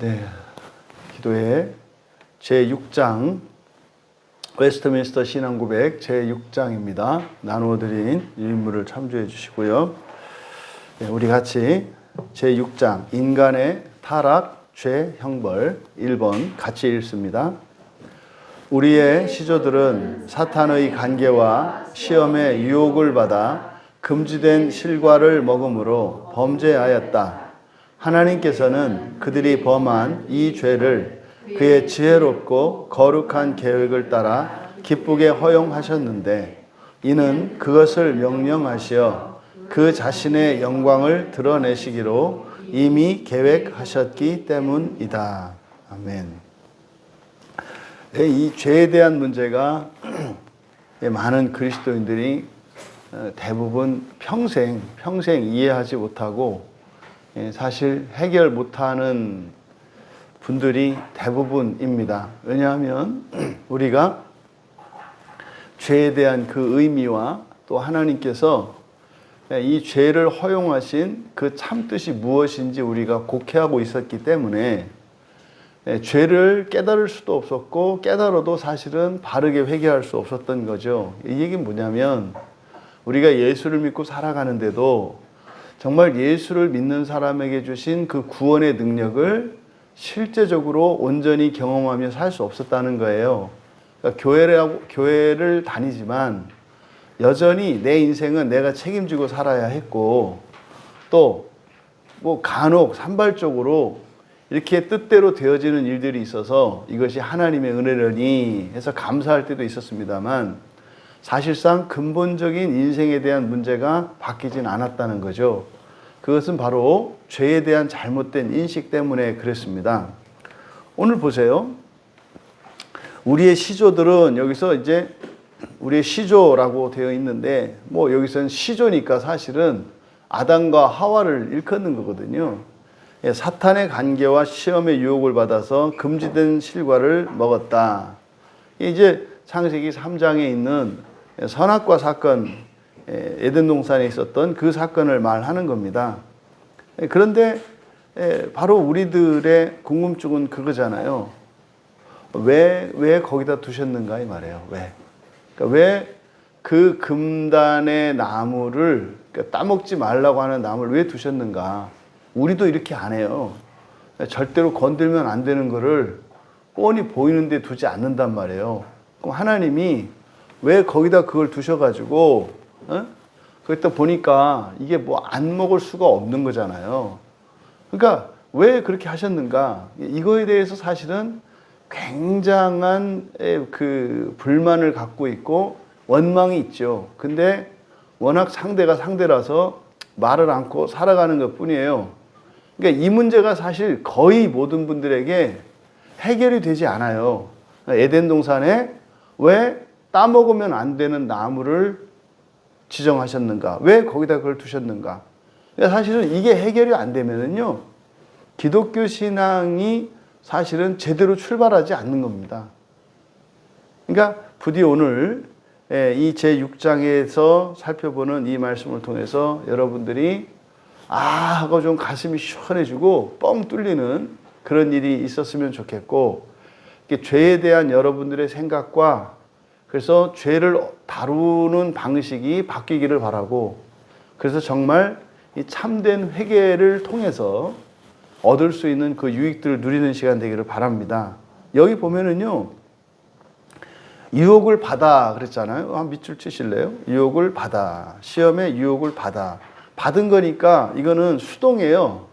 네, 기도회 제6장 웨스트민스터 신앙고백 제6장입니다. 나누어드린 유인물을 참조해 주시고요. 네, 우리 같이 제6장 인간의 타락, 죄, 형벌 1번 같이 읽습니다. 우리의 시조들은 사탄의 관계와 시험의 유혹을 받아 금지된 실과를 먹음으로 범죄하였다. 하나님께서는 그들이 범한 이 죄를 그의 지혜롭고 거룩한 계획을 따라 기쁘게 허용하셨는데 이는 그것을 명령하시어 그 자신의 영광을 드러내시기로 이미 계획하셨기 때문이다. 아멘. 이 죄에 대한 문제가 많은 그리스도인들이 대부분 평생 이해하지 못하고 사실 해결 못하는 분들이 대부분입니다. 왜냐하면 우리가 죄에 대한 그 의미와 또 하나님께서 이 죄를 허용하신 그 참뜻이 무엇인지 우리가 곡해하고 있었기 때문에 죄를 깨달을 수도 없었고 깨달아도 사실은 바르게 회개할 수 없었던 거죠. 이 얘기는 뭐냐면 우리가 예수를 믿고 살아가는데도 정말 예수를 믿는 사람에게 주신 그 구원의 능력을 실제적으로 온전히 경험하며 살 수 없었다는 거예요. 그러니까 교회를 다니지만 여전히 내 인생은 내가 책임지고 살아야 했고 또 뭐 간혹 산발적으로 이렇게 뜻대로 되어지는 일들이 있어서 이것이 하나님의 은혜라니 해서 감사할 때도 있었습니다만 사실상 근본적인 인생에 대한 문제가 바뀌진 않았다는 거죠. 그것은 바로 죄에 대한 잘못된 인식 때문에 그랬습니다. 오늘 보세요. 우리의 시조들은 여기서 이제 우리의 시조라고 되어 있는데 뭐 여기서는 시조니까 사실은 아담과 하와를 일컫는 거거든요. 사탄의 관계와 시험의 유혹을 받아서 금지된 실과를 먹었다. 이제 창세기 3장에 있는 선악과 사건, 에덴 동산에 있었던 그 사건을 말하는 겁니다. 그런데 바로 우리들의 궁금증은 그거잖아요. 왜 거기다 두셨는가 이 말이에요. 왜? 그러니까 왜 그 금단의 나무를 그러니까 따먹지 말라고 하는 나무를 왜 두셨는가? 우리도 이렇게 안 해요. 절대로 건들면 안 되는 거를 뻔히 보이는데 두지 않는단 말이에요. 그럼 하나님이 왜 거기다 그걸 두셔가지고 그랬다 보니까 이게 뭐 안 먹을 수가 없는 거잖아요. 그러니까 왜 그렇게 하셨는가? 이거에 대해서 사실은 굉장한 그 불만을 갖고 있고 원망이 있죠. 근데 워낙 상대가 상대라서 말을 않고 살아가는 것 뿐이에요. 그러니까 이 문제가 사실 거의 모든 분들에게 해결이 되지 않아요. 에덴 동산에 왜 따먹으면 안 되는 나무를 지정하셨는가? 왜 거기다 그걸 두셨는가? 그러니까 사실은 이게 해결이 안 되면은요, 기독교 신앙이 사실은 제대로 출발하지 않는 겁니다. 그러니까 부디 오늘 이 제6장에서 살펴보는 이 말씀을 통해서 여러분들이 하고 좀 가슴이 시원해지고 뻥 뚫리는 그런 일이 있었으면 좋겠고, 죄에 대한 여러분들의 생각과 그래서 죄를 다루는 방식이 바뀌기를 바라고, 그래서 정말 이 참된 회개를 통해서 얻을 수 있는 그 유익들을 누리는 시간 되기를 바랍니다. 여기 보면은요, 유혹을 받아 그랬잖아요. 한 밑줄 치실래요? 유혹을 받아. 시험의 유혹을 받아. 받은 거니까 이거는 수동이에요.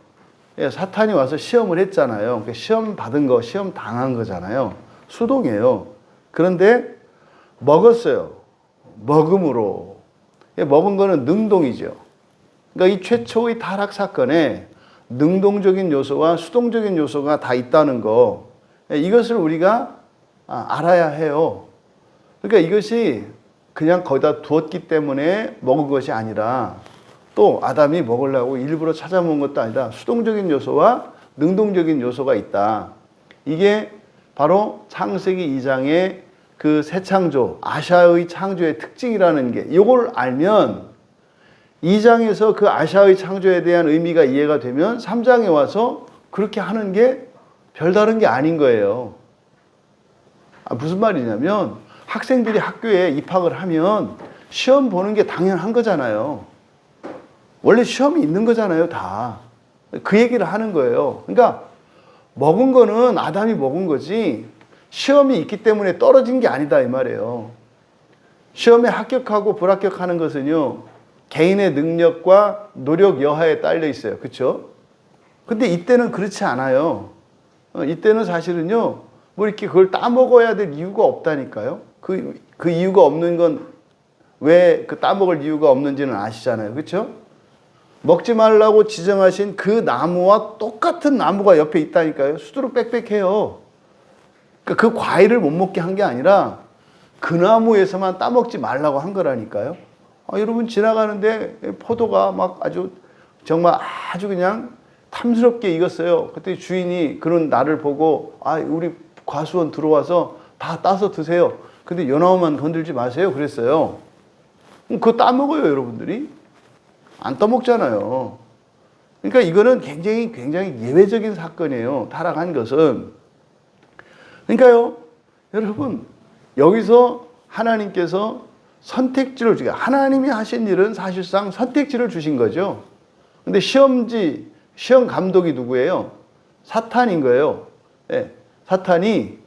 사탄이 와서 시험을 했잖아요. 그러니까 시험 받은 거, 시험 당한 거잖아요. 수동이에요. 그런데 먹었어요. 먹음으로. 먹은 거는 능동이죠. 그러니까 이 최초의 타락 사건에 능동적인 요소와 수동적인 요소가 다 있다는 거. 이것을 우리가 알아야 해요. 그러니까 이것이 그냥 거기다 두었기 때문에 먹은 것이 아니라 또 아담이 먹으려고 일부러 찾아 먹은 것도 아니라 수동적인 요소와 능동적인 요소가 있다. 이게 바로 창세기 2장의 그 새 창조, 아샤의 창조의 특징이라는 게, 이걸 알면 2장에서 그 아샤의 창조에 대한 의미가 이해가 되면 3장에 와서 그렇게 하는 게 별다른 게 아닌 거예요. 무슨 말이냐면 학생들이 학교에 입학을 하면 시험 보는 게 당연한 거잖아요. 원래 시험이 있는 거잖아요, 다. 그 얘기를 하는 거예요. 그러니까 먹은 거는 아담이 먹은 거지 시험이 있기 때문에 떨어진 게 아니다 이 말이에요. 시험에 합격하고 불합격하는 것은요, 개인의 능력과 노력 여하에 딸려 있어요. 그렇죠? 근데 이때는 그렇지 않아요. 이때는 사실은요, 뭐 이렇게 그걸 따먹어야 될 이유가 없다니까요. 그 이유가 없는 건 왜 그 따먹을 이유가 없는지는 아시잖아요. 그렇죠? 먹지 말라고 지정하신 그 나무와 똑같은 나무가 옆에 있다니까요. 수두룩 빽빽해요. 그러니까 그 과일을 못 먹게 한 게 아니라 그 나무에서만 따먹지 말라고 한 거라니까요. 여러분 지나가는데 포도가 막 정말 아주 그냥 탐스럽게 익었어요. 그때 주인이 그런 나를 보고 우리 과수원 들어와서 다 따서 드세요. 근데 요 나무만 건들지 마세요. 그랬어요. 그거 따먹어요, 여러분들이? 안 따먹잖아요. 그러니까 이거는 굉장히 예외적인 사건이에요. 타락한 것은. 그러니까요, 여러분, 여기서 하나님께서 선택지를 주게, 하나님이 하신 일은 사실상 선택지를 주신 거죠. 근데 시험 감독이 누구예요? 사탄인 거예요. 예, 사탄이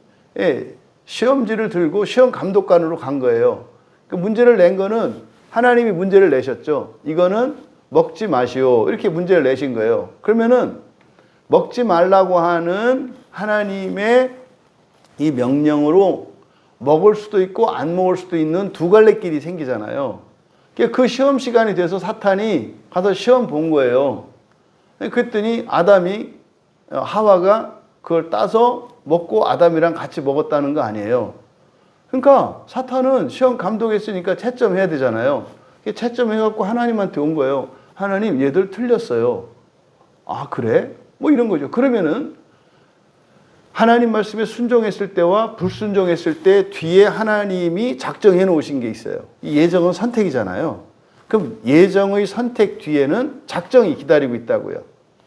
시험지를 들고 시험 감독관으로 간 거예요. 그 문제를 낸 거는 하나님이 문제를 내셨죠. 이거는 먹지 마시오. 이렇게 문제를 내신 거예요. 그러면은 먹지 말라고 하는 하나님의 이 명령으로 먹을 수도 있고 안 먹을 수도 있는 두 갈래 길이 생기잖아요. 그 시험 시간이 돼서 사탄이 가서 시험 본 거예요. 그랬더니 하와가 그걸 따서 먹고 아담이랑 같이 먹었다는 거 아니에요. 그러니까 사탄은 시험 감독했으니까 채점해야 되잖아요. 채점해갖고 하나님한테 온 거예요. 하나님, 얘들 틀렸어요. 그래? 뭐 이런 거죠. 그러면은 하나님 말씀에 순종했을 때와 불순종했을 때 뒤에 하나님이 작정해 놓으신 게 있어요. 이 예정은 선택이잖아요. 그럼 예정의 선택 뒤에는 작정이 기다리고 있다고요.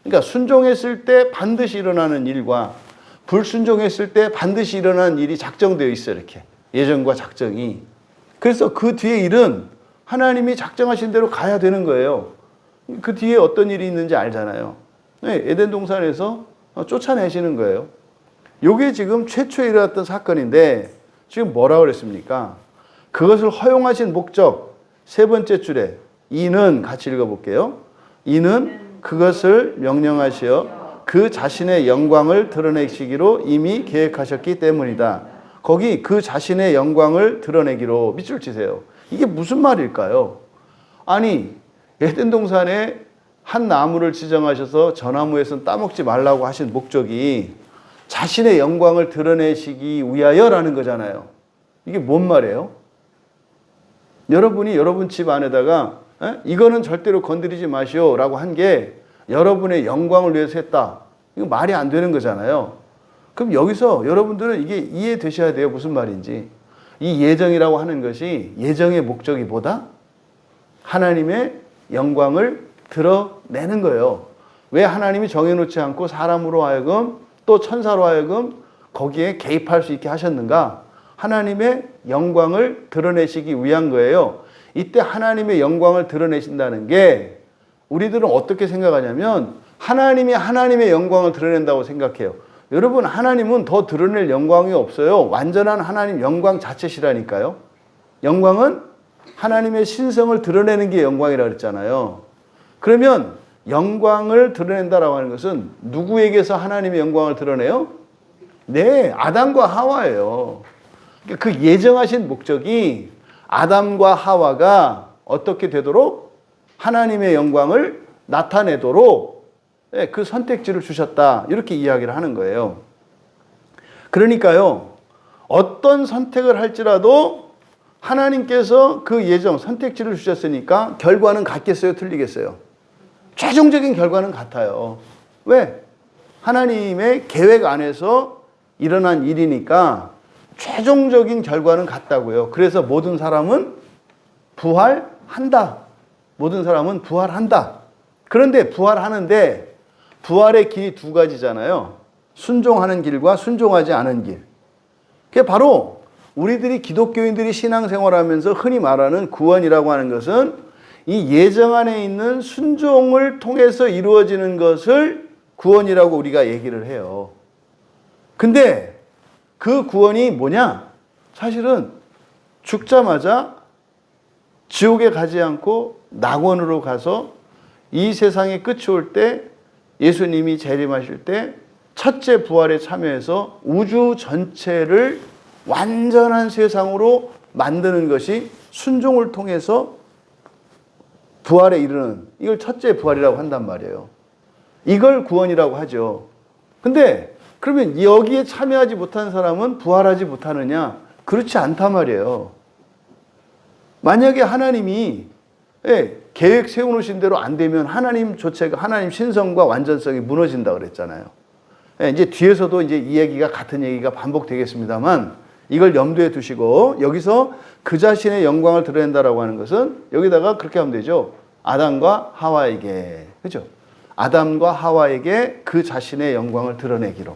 그러니까 순종했을 때 반드시 일어나는 일과 불순종했을 때 반드시 일어나는 일이 작정되어 있어요. 이렇게. 예정과 작정이. 그래서 그 뒤에 일은 하나님이 작정하신 대로 가야 되는 거예요. 그 뒤에 어떤 일이 있는지 알잖아요. 에덴 동산에서 쫓아내시는 거예요. 이게 지금 최초에 일어났던 사건인데 지금 뭐라고 그랬습니까? 그것을 허용하신 목적, 세 번째 줄에 이는 같이 읽어볼게요. 이는 그것을 명령하시어 그 자신의 영광을 드러내시기로 이미 계획하셨기 때문이다. 거기 그 자신의 영광을 드러내기로 밑줄 치세요. 이게 무슨 말일까요? 아니, 에덴 동산에 한 나무를 지정하셔서 저 나무에서는 따먹지 말라고 하신 목적이 자신의 영광을 드러내시기 위하여라는 거잖아요. 이게 뭔 말이에요? 여러분이 여러분 집 안에다가 이거는 절대로 건드리지 마시오라고 한 게 여러분의 영광을 위해서 했다. 이거 말이 안 되는 거잖아요. 그럼 여기서 여러분들은 이게 이해되셔야 돼요. 무슨 말인지. 이 예정이라고 하는 것이 예정의 목적이 뭐다? 하나님의 영광을 드러내는 거예요. 왜 하나님이 정해놓지 않고 사람으로 하여금 또 천사로 하여금 거기에 개입할 수 있게 하셨는가? 하나님의 영광을 드러내시기 위한 거예요. 이때 하나님의 영광을 드러내신다는 게 우리들은 어떻게 생각하냐면 하나님이 하나님의 영광을 드러낸다고 생각해요. 여러분, 하나님은 더 드러낼 영광이 없어요. 완전한 하나님 영광 자체시라니까요. 영광은 하나님의 신성을 드러내는 게 영광이라고 그랬잖아요. 그러면 영광을 드러낸다라고 하는 것은 누구에게서 하나님의 영광을 드러내요? 네, 아담과 하와예요. 그 예정하신 목적이 아담과 하와가 어떻게 되도록 하나님의 영광을 나타내도록 그 선택지를 주셨다. 이렇게 이야기를 하는 거예요. 그러니까요, 어떤 선택을 할지라도 하나님께서 그 예정, 선택지를 주셨으니까 결과는 같겠어요? 틀리겠어요? 최종적인 결과는 같아요. 왜? 하나님의 계획 안에서 일어난 일이니까 최종적인 결과는 같다고요. 그래서 모든 사람은 부활한다. 모든 사람은 부활한다. 그런데 부활하는데 부활의 길이 두 가지잖아요. 순종하는 길과 순종하지 않은 길. 그게 바로 우리들이 기독교인들이 신앙생활하면서 흔히 말하는 구원이라고 하는 것은 이 예정 안에 있는 순종을 통해서 이루어지는 것을 구원이라고 우리가 얘기를 해요. 근데 그 구원이 뭐냐? 사실은 죽자마자 지옥에 가지 않고 낙원으로 가서 이 세상의 끝이 올 때 예수님이 재림하실 때 첫째 부활에 참여해서 우주 전체를 완전한 세상으로 만드는 것이 순종을 통해서 부활에 이르는, 이걸 첫째 부활이라고 한단 말이에요. 이걸 구원이라고 하죠. 근데 그러면 여기에 참여하지 못한 사람은 부활하지 못하느냐? 그렇지 않단 말이에요. 만약에 하나님이 계획 세워놓으신 대로 안 되면 하나님 조체가, 하나님 신성과 완전성이 무너진다 그랬잖아요. 이제 뒤에서도 이제 이 얘기가 같은 얘기가 반복되겠습니다만 이걸 염두에 두시고 여기서 그 자신의 영광을 드러낸다라고 하는 것은 여기다가 그렇게 하면 되죠. 아담과 하와에게, 그죠? 아담과 하와에게 그 자신의 영광을 드러내기로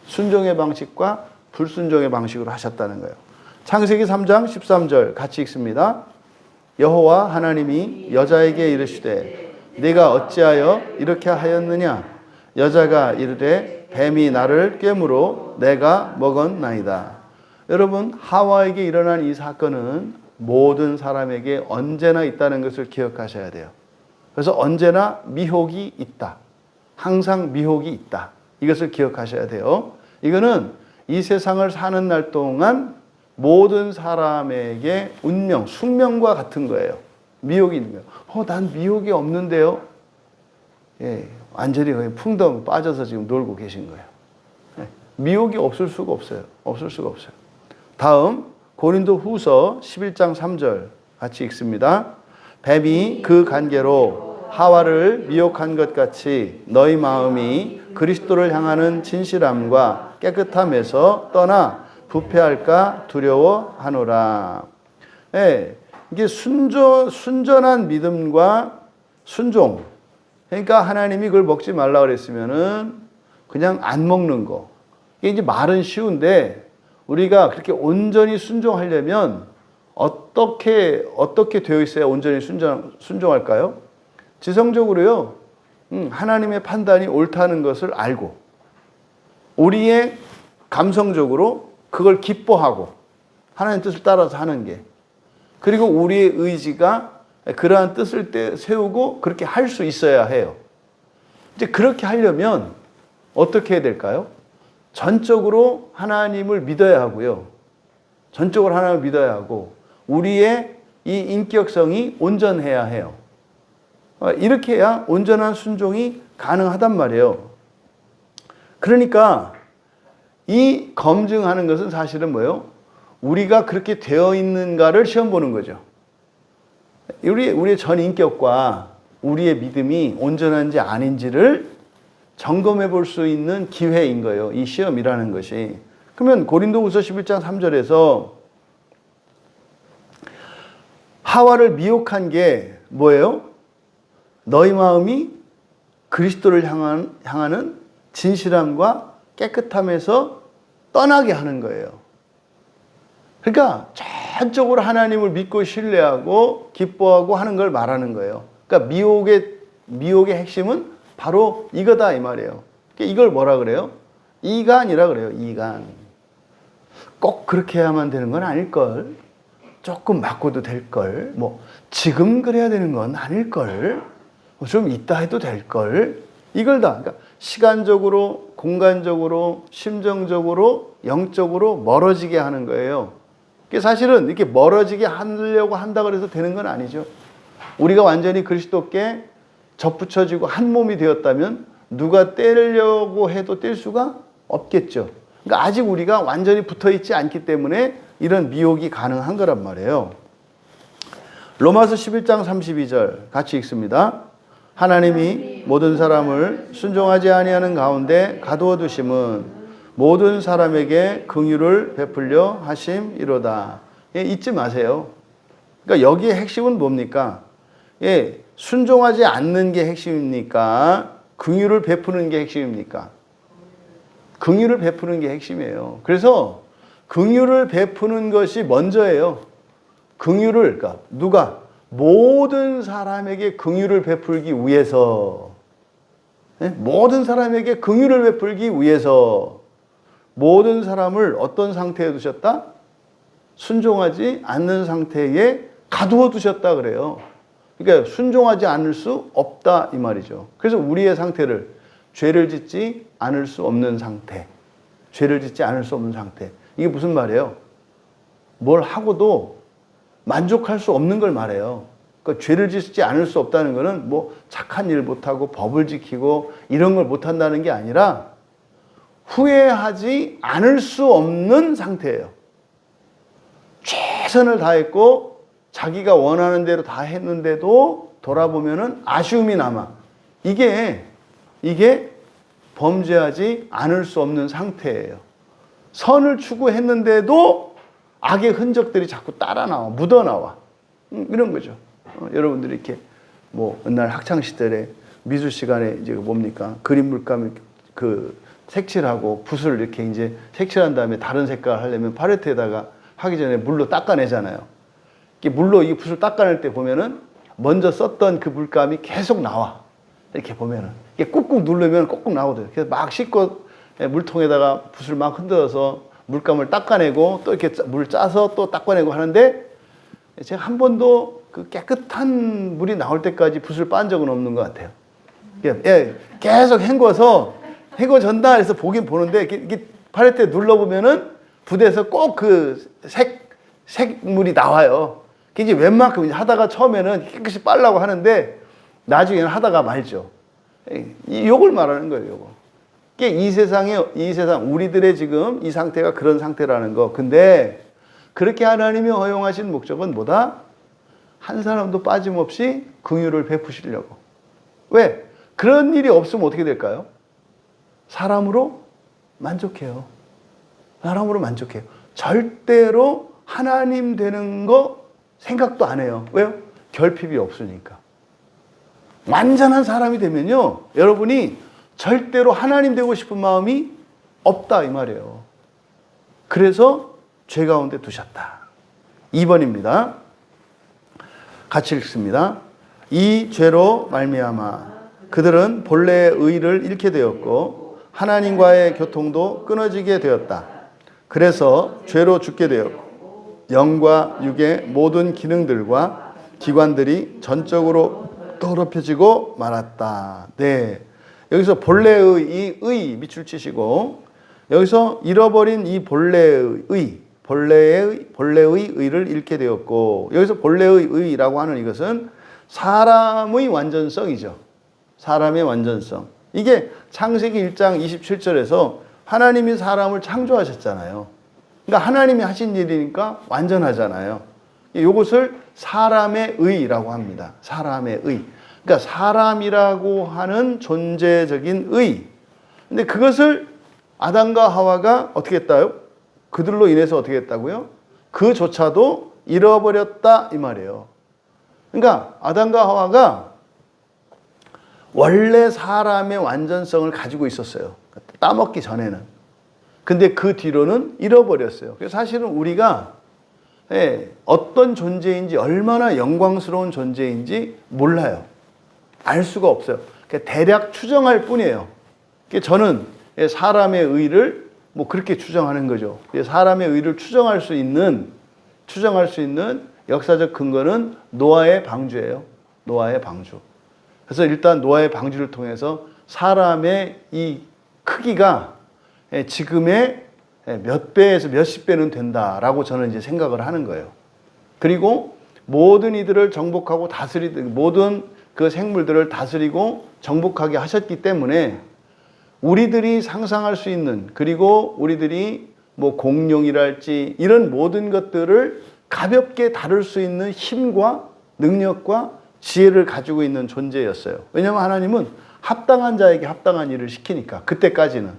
순종의 방식과 불순종의 방식으로 하셨다는 거예요. 창세기 3장 13절 같이 읽습니다. 여호와 하나님이 여자에게 이르시되 네가 어찌하여 이렇게 하였느냐? 여자가 이르되 뱀이 나를 꿰므로 내가 먹었나이다. 여러분, 하와에게 일어난 이 사건은 모든 사람에게 언제나 있다는 것을 기억하셔야 돼요. 그래서 언제나 미혹이 있다. 항상 미혹이 있다. 이것을 기억하셔야 돼요. 이거는 이 세상을 사는 날 동안 모든 사람에게 운명, 숙명과 같은 거예요. 미혹이 있는 거예요. 난 미혹이 없는데요. 완전히 거의 풍덩 빠져서 지금 놀고 계신 거예요. 미혹이 없을 수가 없어요. 없을 수가 없어요. 다음 고린도 후서 11장 3절 같이 읽습니다. 뱀이 그 관계로 하와를 미혹한 것 같이 너희 마음이 그리스도를 향하는 진실함과 깨끗함에서 떠나 부패할까 두려워하노라. 이게 순전한 믿음과 순종. 그러니까 하나님이 그걸 먹지 말라 그랬으면은 그냥 안 먹는 거. 이게 이제 말은 쉬운데 우리가 그렇게 온전히 순종하려면 어떻게 되어 있어야 온전히 순종할까요? 지성적으로요. 하나님의 판단이 옳다는 것을 알고 우리의 감성적으로 그걸 기뻐하고 하나님 뜻을 따라서 하는 게, 그리고 우리의 의지가 그러한 뜻을 세우고 그렇게 할 수 있어야 해요. 이제 그렇게 하려면 어떻게 해야 될까요? 전적으로 하나님을 믿어야 하고요. 전적으로 하나님을 믿어야 하고 우리의 이 인격성이 온전해야 해요. 이렇게 해야 온전한 순종이 가능하단 말이에요. 그러니까 이 검증하는 것은 사실은 뭐예요? 우리가 그렇게 되어 있는가를 시험 보는 거죠. 우리의 전 인격과 우리의 믿음이 온전한지 아닌지를 점검해 볼 수 있는 기회인 거예요. 이 시험이라는 것이. 그러면 고린도후서 11장 3절에서 하와를 미혹한 게 뭐예요? 너희 마음이 그리스도를 향하는 진실함과 깨끗함에서 떠나게 하는 거예요. 그러니까 전적으로 하나님을 믿고 신뢰하고 기뻐하고 하는 걸 말하는 거예요. 그러니까 미혹의 핵심은 바로 이거다 이 말이에요. 이걸 뭐라 그래요? 이간이라 그래요. 이간. 꼭 그렇게 해야만 되는 건 아닐걸. 조금 바꿔도 될걸. 지금 그래야 되는 건 아닐걸. 좀 이따 해도 될걸. 이걸 다. 그러니까 시간적으로, 공간적으로, 심정적으로, 영적으로 멀어지게 하는 거예요. 사실은 이렇게 멀어지게 하려고 한다고 해서 되는 건 아니죠. 우리가 완전히 그리스도께 접붙여지고 한 몸이 되었다면 누가 떼려고 해도 뗄 수가 없겠죠. 그러니까 아직 우리가 완전히 붙어 있지 않기 때문에 이런 미혹이 가능한 거란 말이에요. 로마서 11장 32절 같이 읽습니다. 하나님이 모든 사람을 순종하지 아니하는 가운데 가두어 두심은 모든 사람에게 긍휼을 베풀려 하심이로다. 잊지 마세요. 그러니까 여기의 핵심은 뭡니까? 순종하지 않는 게 핵심입니까? 긍휼을 베푸는 게 핵심입니까? 긍휼을 베푸는 게 핵심이에요. 그래서 긍휼을 베푸는 것이 먼저예요. 긍휼을, 그러니까 누가 모든 사람에게 긍휼을 베풀기 위해서, 모든 사람에게 긍휼을 베풀기 위해서 모든 사람을 어떤 상태에 두셨다? 순종하지 않는 상태에 가두어 두셨다 그래요. 그러니까 순종하지 않을 수 없다 이 말이죠. 그래서 우리의 상태를 죄를 짓지 않을 수 없는 상태, 죄를 짓지 않을 수 없는 상태. 이게 무슨 말이에요? 뭘 하고도 만족할 수 없는 걸 말해요. 그러니까 죄를 짓지 않을 수 없다는 거는 뭐 착한 일 못하고 법을 지키고 이런 걸 못한다는 게 아니라 후회하지 않을 수 없는 상태예요. 최선을 다했고 자기가 원하는 대로 다 했는데도 돌아보면은 아쉬움이 남아. 이게 범죄하지 않을 수 없는 상태예요. 선을 추구했는데도 악의 흔적들이 자꾸 따라 나와, 묻어 나와. 이런 거죠. 여러분들이 이렇게 뭐 옛날 학창 시절에 미술 시간에 이제 뭡니까? 그림 물감 그 색칠하고 붓을 이렇게 이제 색칠한 다음에 다른 색깔 하려면 팔레트에다가 하기 전에 물로 닦아내잖아요. 이렇게 물로 이 붓을 닦아낼 때 보면은 먼저 썼던 그 물감이 계속 나와. 이렇게 보면은 이게 꾹꾹 누르면 꼭꼭 나오거든요. 그래서 막 씻고 물통에다가 붓을 막 흔들어서 물감을 닦아내고 또 이렇게 물 짜서 또 닦아내고 하는데 제가 한 번도 그 깨끗한 물이 나올 때까지 붓을 빤 적은 없는 것 같아요. 계속 헹궈졌다 해서 보긴 보는데 이게 팔레트에 눌러보면은 붓에서 꼭 그 색물이 나와요. 이제 웬만큼 하다가 처음에는 깨끗이 빨라고 하는데 나중에는 하다가 말죠. 요걸 말하는 거예요, 요거. 이 세상, 우리들의 지금 이 상태가 그런 상태라는 거. 근데 그렇게 하나님이 허용하신 목적은 뭐다? 한 사람도 빠짐없이 긍휼을 베푸시려고. 왜? 그런 일이 없으면 어떻게 될까요? 사람으로 만족해요. 사람으로 만족해요. 절대로 하나님 되는 거 생각도 안 해요. 왜요? 결핍이 없으니까. 완전한 사람이 되면요, 여러분이 절대로 하나님 되고 싶은 마음이 없다 이 말이에요. 그래서 죄 가운데 두셨다. 2번입니다. 같이 읽습니다. 이 죄로 말미암아 그들은 본래의 의를 잃게 되었고 하나님과의 교통도 끊어지게 되었다. 그래서 죄로 죽게 되었고 영과 육의 모든 기능들과 기관들이 전적으로 더럽혀지고 말았다. 네, 여기서 본래의 이 의 밑줄 치시고 여기서 잃어버린 이 본래의 의를 잃게 되었고 여기서 본래의 의라고 하는 이것은 사람의 완전성이죠. 사람의 완전성. 이게 창세기 1장 27절에서 하나님이 사람을 창조하셨잖아요. 그러니까 하나님이 하신 일이니까 완전하잖아요. 이것을 사람의 의라고 합니다. 사람의 의. 그러니까 사람이라고 하는 존재적인 의. 근데 그것을 아담과 하와가 어떻게 했다요? 그들로 인해서 어떻게 했다고요? 그조차도 잃어버렸다 이 말이에요. 그러니까 아담과 하와가 원래 사람의 완전성을 가지고 있었어요. 따먹기 전에는. 근데 그 뒤로는 잃어버렸어요. 그래서 사실은 우리가 어떤 존재인지 얼마나 영광스러운 존재인지 몰라요. 알 수가 없어요. 대략 추정할 뿐이에요. 저는 사람의 의를 뭐 그렇게 추정하는 거죠. 사람의 의를 추정할 수 있는 역사적 근거는 노아의 방주예요. 노아의 방주. 그래서 일단 노아의 방주를 통해서 사람의 이 크기가 지금의 몇 배에서 몇십 배는 된다라고 저는 이제 생각을 하는 거예요. 그리고 모든 이들을 정복하고 모든 그 생물들을 다스리고 정복하게 하셨기 때문에 우리들이 상상할 수 있는, 그리고 우리들이 뭐 공룡이랄지 이런 모든 것들을 가볍게 다룰 수 있는 힘과 능력과 지혜를 가지고 있는 존재였어요. 왜냐하면 하나님은 합당한 자에게 합당한 일을 시키니까, 그때까지는.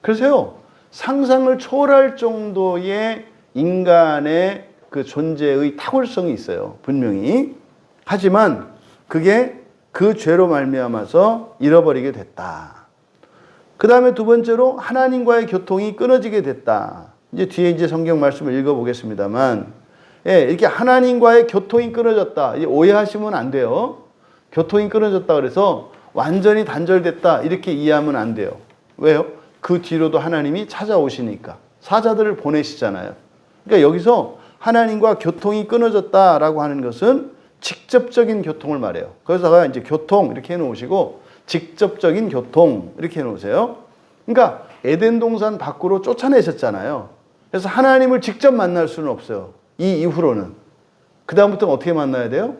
그래서요, 상상을 초월할 정도의 인간의 그 존재의 탁월성이 있어요. 분명히. 하지만 그게 그 죄로 말미암아서 잃어버리게 됐다. 그 다음에 두 번째로 하나님과의 교통이 끊어지게 됐다. 이제 뒤에 이제 성경 말씀을 읽어보겠습니다만, 예, 이렇게 하나님과의 교통이 끊어졌다. 오해하시면 안 돼요. 교통이 끊어졌다 그래서 완전히 단절됐다 이렇게 이해하면 안 돼요. 왜요? 그 뒤로도 하나님이 찾아오시니까 사자들을 보내시잖아요. 그러니까 여기서 하나님과 교통이 끊어졌다라고 하는 것은 직접적인 교통을 말해요. 그래서 이제 교통 이렇게 해놓으시고 직접적인 교통 이렇게 해놓으세요. 그러니까 에덴 동산 밖으로 쫓아내셨잖아요. 그래서 하나님을 직접 만날 수는 없어요. 이 이후로는. 그 다음부터는 어떻게 만나야 돼요?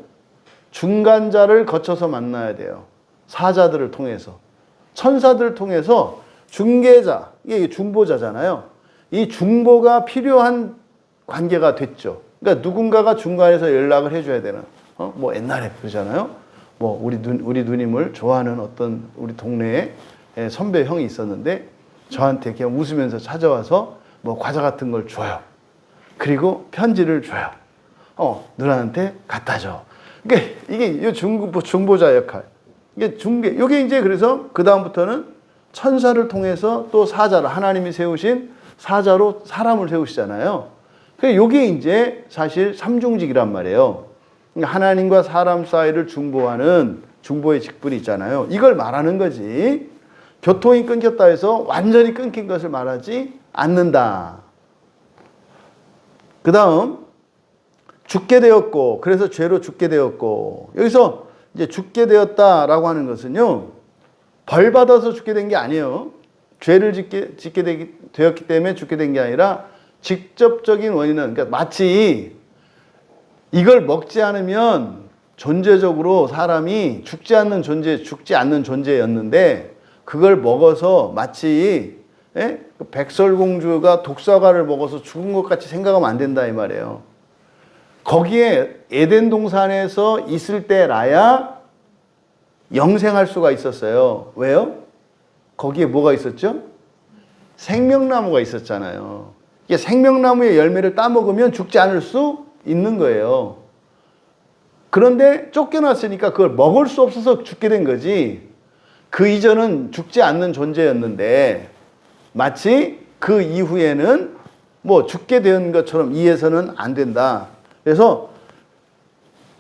중간자를 거쳐서 만나야 돼요. 사자들을 통해서. 천사들을 통해서 중개자, 이게 중보자잖아요. 이 중보가 필요한 관계가 됐죠. 그러니까 누군가가 중간에서 연락을 해줘야 되는. 뭐 옛날에 그러잖아요. 뭐 우리 누님을 좋아하는 어떤 우리 동네에 선배 형이 있었는데 저한테 그냥 웃으면서 찾아와서 뭐 과자 같은 걸 줘요. 그리고 편지를 줘요. 누나한테 갖다 줘. 그러니까 이게 중보자 역할. 이게 이게 이제 그래서 그 다음부터는 천사를 통해서 또 사자를 하나님이 세우신 사자로 사람을 세우시잖아요. 그러니까 이게 이제 사실 삼중직이란 말이에요. 그러니까 하나님과 사람 사이를 중보하는 중보의 직분이 있잖아요. 이걸 말하는 거지. 교통이 끊겼다 해서 완전히 끊긴 것을 말하지 않는다. 그 다음 죽게 되었고, 그래서 죄로 죽게 되었고, 여기서 이제 죽게 되었다라고 하는 것은요, 벌 받아서 죽게 된 게 아니에요. 죄를 짓게 되었기 때문에 죽게 된 게 아니라 직접적인 원인은, 그러니까 마치 이걸 먹지 않으면 존재적으로 사람이 죽지 않는 존재였는데 그걸 먹어서 마치 백설공주가 독사과를 먹어서 죽은 것 같이 생각하면 안 된다 이 말이에요. 거기에 에덴 동산에서 있을 때라야 영생할 수가 있었어요. 왜요? 거기에 뭐가 있었죠? 생명나무가 있었잖아요. 이게 생명나무의 열매를 따먹으면 죽지 않을 수 있는 거예요. 그런데 쫓겨났으니까 그걸 먹을 수 없어서 죽게 된 거지. 그 이전은 죽지 않는 존재였는데 마치 그 이후에는 뭐 죽게 된 것처럼 이해해서는 안 된다. 그래서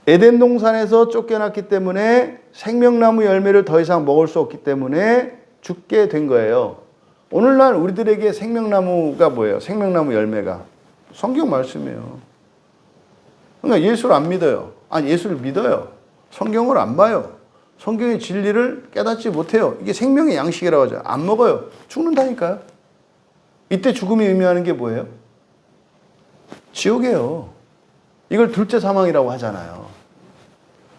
에덴 동산에서 쫓겨났기 때문에 생명나무 열매를 더 이상 먹을 수 없기 때문에 죽게 된 거예요. 오늘날 우리들에게 생명나무가 뭐예요? 생명나무 열매가 성경 말씀이에요. 그러니까 예수를 안 믿어요. 아니 예수를 믿어요. 성경을 안 봐요. 성경의 진리를 깨닫지 못해요. 이게 생명의 양식이라고 하죠. 안 먹어요. 죽는다니까요. 이때 죽음이 의미하는 게 뭐예요? 지옥이에요. 이걸 둘째 사망이라고 하잖아요.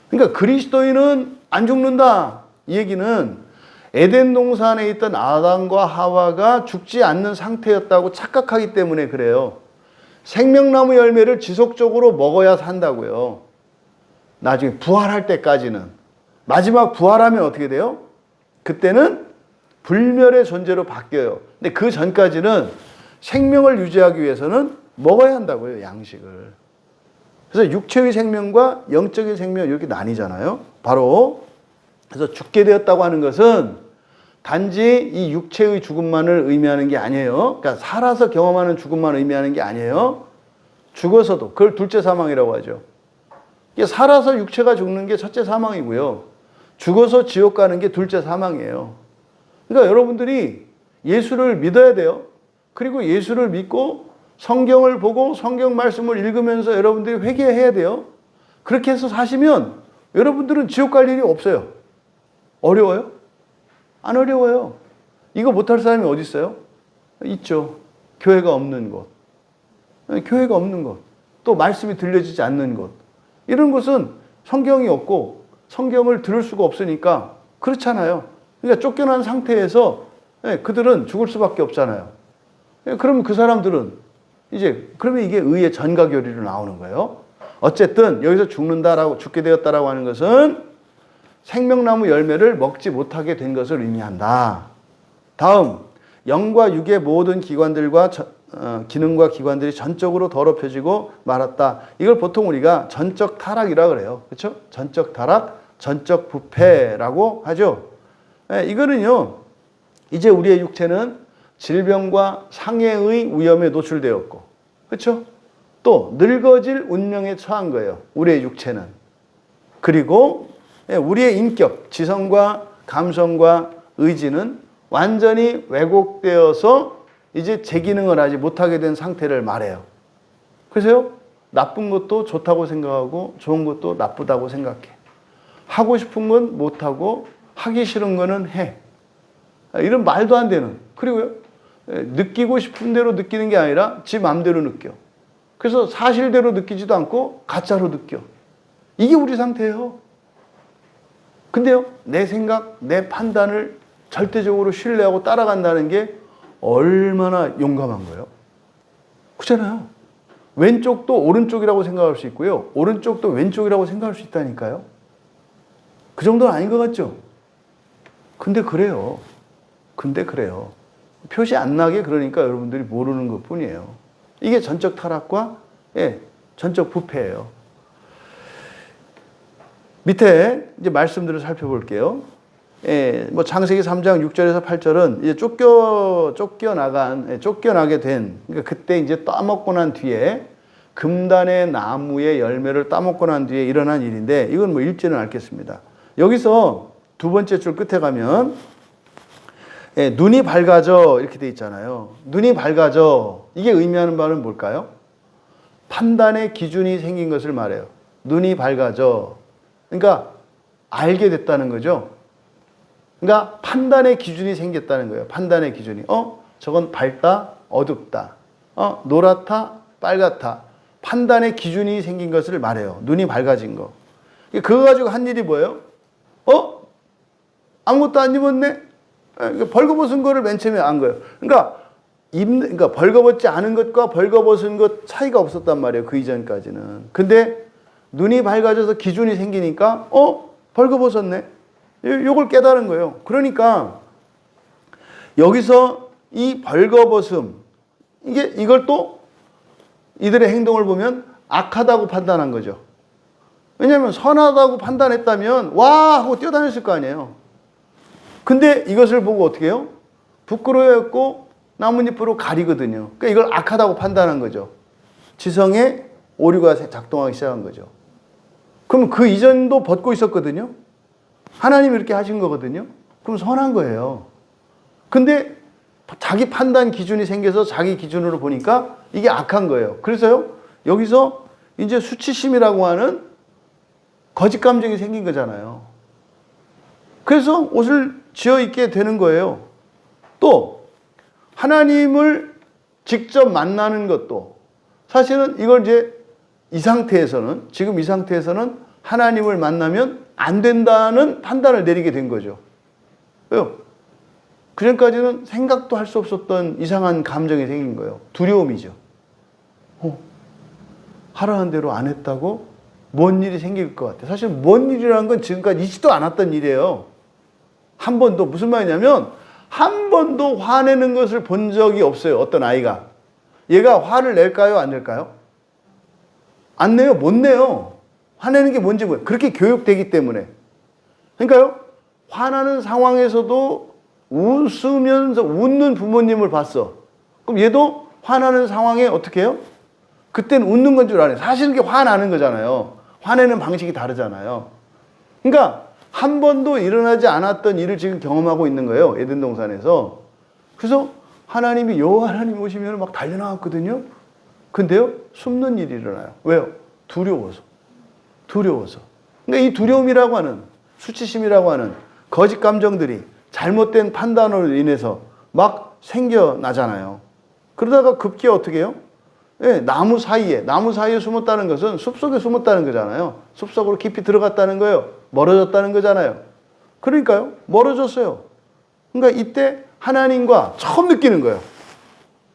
그러니까 그리스도인은 안 죽는다. 이 얘기는 에덴 동산에 있던 아담과 하와가 죽지 않는 상태였다고 착각하기 때문에 그래요. 생명나무 열매를 지속적으로 먹어야 산다고요. 나중에 부활할 때까지는. 마지막 부활하면 어떻게 돼요? 그때는 불멸의 존재로 바뀌어요. 근데 그 전까지는 생명을 유지하기 위해서는 먹어야 한다고요, 양식을. 그래서 육체의 생명과 영적인 생명 이렇게 나뉘잖아요. 바로 그래서 죽게 되었다고 하는 것은 단지 이 육체의 죽음만을 의미하는 게 아니에요. 그러니까 살아서 경험하는 죽음만 의미하는 게 아니에요. 죽어서도 그걸 둘째 사망이라고 하죠. 살아서 육체가 죽는 게 첫째 사망이고요. 죽어서 지옥 가는 게 둘째 사망이에요. 그러니까 여러분들이 예수를 믿어야 돼요. 그리고 예수를 믿고 성경을 보고 성경 말씀을 읽으면서 여러분들이 회개해야 돼요. 그렇게 해서 사시면 여러분들은 지옥 갈 일이 없어요. 어려워요? 안 어려워요. 이거 못할 사람이 어디 있어요? 있죠. 교회가 없는 곳. 교회가 없는 곳. 또 말씀이 들려지지 않는 곳. 이런 곳은 성경이 없고 성경을 들을 수가 없으니까 그렇잖아요. 그러니까 쫓겨난 상태에서 그들은 죽을 수밖에 없잖아요. 그러면 그 사람들은 그러면 이게 의의 전가교리로 나오는 거예요. 어쨌든 여기서 죽게 되었다라고 하는 것은 생명나무 열매를 먹지 못하게 된 것을 의미한다. 다음, 영과 육의 모든 기관들과 기능과 기관들이 전적으로 더럽혀지고 말았다. 이걸 보통 우리가 전적 타락이라고 그래요. 그렇죠? 전적 타락, 전적 부패라고 하죠. 이거는요, 이제 우리의 육체는 질병과 상해의 위험에 노출되었고, 그렇죠? 또 늙어질 운명에 처한 거예요. 우리의 육체는. 그리고 우리의 인격, 지성과 감성과 의지는 완전히 왜곡되어서 이제 제 기능을 하지 못하게 된 상태를 말해요. 그래서요, 나쁜 것도 좋다고 생각하고 좋은 것도 나쁘다고 생각해. 하고 싶은 건 못하고 하기 싫은 거는 해. 이런 말도 안 되는. 그리고요, 느끼고 싶은 대로 느끼는 게 아니라 지 마음대로 느껴. 그래서 사실대로 느끼지도 않고 가짜로 느껴. 이게 우리 상태예요. 근데요, 내 생각, 내 판단을 절대적으로 신뢰하고 따라간다는 게 얼마나 용감한 거예요. 그렇잖아요. 왼쪽도 오른쪽이라고 생각할 수 있고요. 오른쪽도 왼쪽이라고 생각할 수 있다니까요. 그 정도는 아닌 것 같죠? 근데 그래요. 표시 안 나게 그러니까 여러분들이 모르는 것 뿐이에요. 이게 전적 타락과 전적 부패예요. 밑에 이제 말씀들을 살펴볼게요. 뭐 창세기 3장 6절에서 8절은 이제 쫓겨나게 된, 그러니까 그때 이제 따먹고 난 뒤에 금단의 나무의 열매를 따먹고 난 뒤에 일어난 일인데, 이건 뭐 읽지는 않겠습니다. 여기서 두 번째 줄 끝에 가면 눈이 밝아져 이렇게 돼 있잖아요. 눈이 밝아져, 이게 의미하는 바는 뭘까요? 판단의 기준이 생긴 것을 말해요. 눈이 밝아져. 그러니까 알게 됐다는 거죠. 그러니까 판단의 기준이 생겼다는 거예요. 판단의 기준이. 저건 밝다, 어둡다. 노랗다, 빨갛다. 판단의 기준이 생긴 것을 말해요. 눈이 밝아진 거. 그거 가지고 한 일이 뭐예요? 아무것도 안 입었네? 벌거벗은 거를 맨 처음에 안 거예요. 그러니까 벌거벗지 않은 것과 벌거벗은 것 차이가 없었단 말이에요. 그 이전까지는. 근데 눈이 밝아져서 기준이 생기니까 벌거벗었네. 요걸 깨달은 거예요. 그러니까 여기서 이 벌거벗음, 이걸 또 이들의 행동을 보면 악하다고 판단한 거죠. 왜냐하면 선하다고 판단했다면 와 하고 뛰어다녔을 거 아니에요. 근데 이것을 보고 어떻게 해요? 부끄러워했고 나뭇잎으로 가리거든요. 그러니까 이걸 악하다고 판단한 거죠. 지성에 오류가 작동하기 시작한 거죠. 그럼 그 이전도 벗고 있었거든요. 하나님이 이렇게 하신 거거든요. 그럼 선한 거예요. 근데 자기 판단 기준이 생겨서 자기 기준으로 보니까 이게 악한 거예요. 그래서요, 여기서 이제 수치심이라고 하는 거짓 감정이 생긴 거잖아요. 그래서 옷을 지어 입게 되는 거예요. 또 하나님을 직접 만나는 것도 사실은 이걸 이제 지금 이 상태에서는 하나님을 만나면 안 된다는 판단을 내리게 된 거죠. 왜요? 그전까지는 생각도 할 수 없었던 이상한 감정이 생긴 거예요. 두려움이죠. 하라는 대로 안 했다고 뭔 일이 생길 것 같아. 사실 뭔 일이라는 건 지금까지 있지도 않았던 일이에요. 한 번도. 무슨 말이냐면 한 번도 화내는 것을 본 적이 없어요. 어떤 아이가. 얘가 화를 낼까요? 안 낼까요? 안 내요. 못 내요. 화내는 게 뭔지 모르겠어요. 그렇게 교육되기 때문에. 그러니까요, 화나는 상황에서도 웃으면서 웃는 부모님을 봤어. 그럼 얘도 화나는 상황에 어떻게 해요? 그때는 웃는 건 줄 알아요. 사실은 그게 화나는 거잖아요. 화내는 방식이 다르잖아요. 그러니까 한 번도 일어나지 않았던 일을 지금 경험하고 있는 거예요. 에덴 동산에서. 그래서 하나님이 하나님 오시면 막 달려나왔거든요. 근데요, 숨는 일이 일어나요. 왜요? 두려워서. 그러니까 이 두려움이라고 하는, 수치심이라고 하는 거짓 감정들이 잘못된 판단으로 인해서 막 생겨나잖아요. 그러다가 급기야 어떻게 해요? 나무 사이에 숨었다는 것은 숲속에 숨었다는 거잖아요. 숲속으로 깊이 들어갔다는 거예요. 멀어졌다는 거잖아요. 그러니까요, 멀어졌어요. 그러니까 이때 하나님과 처음 느끼는 거예요.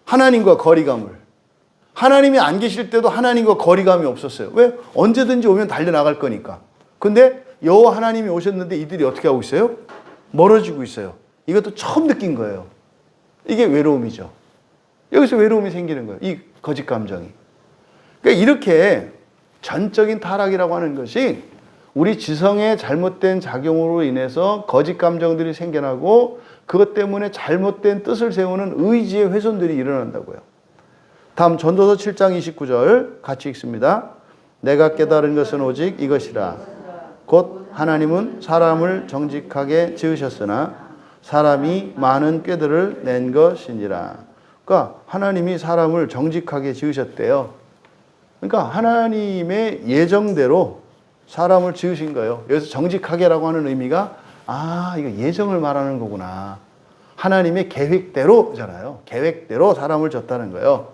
하나님과 거리감을. 하나님이 안 계실 때도 하나님과 거리감이 없었어요. 왜? 언제든지 오면 달려나갈 거니까. 근데 여호와 하나님이 오셨는데 이들이 어떻게 하고 있어요? 멀어지고 있어요. 이것도 처음 느낀 거예요. 이게 외로움이죠. 여기서 외로움이 생기는 거예요. 이 거짓 감정이. 그러니까 이렇게 전적인 타락이라고 하는 것이 우리 지성의 잘못된 작용으로 인해서 거짓 감정들이 생겨나고 그것 때문에 잘못된 뜻을 세우는 의지의 훼손들이 일어난다고요. 다음 전도서 7장 29절 같이 읽습니다. 내가 깨달은 것은 오직 이것이라. 곧 하나님은 사람을 정직하게 지으셨으나 사람이 많은 꾀들을 낸 것이니라. 그러니까 하나님이 사람을 정직하게 지으셨대요. 그러니까 하나님의 예정대로 사람을 지으신 거예요. 여기서 정직하게라고 하는 의미가 이거 예정을 말하는 거구나. 하나님의 계획대로잖아요. 계획대로 사람을 졌다는 거예요.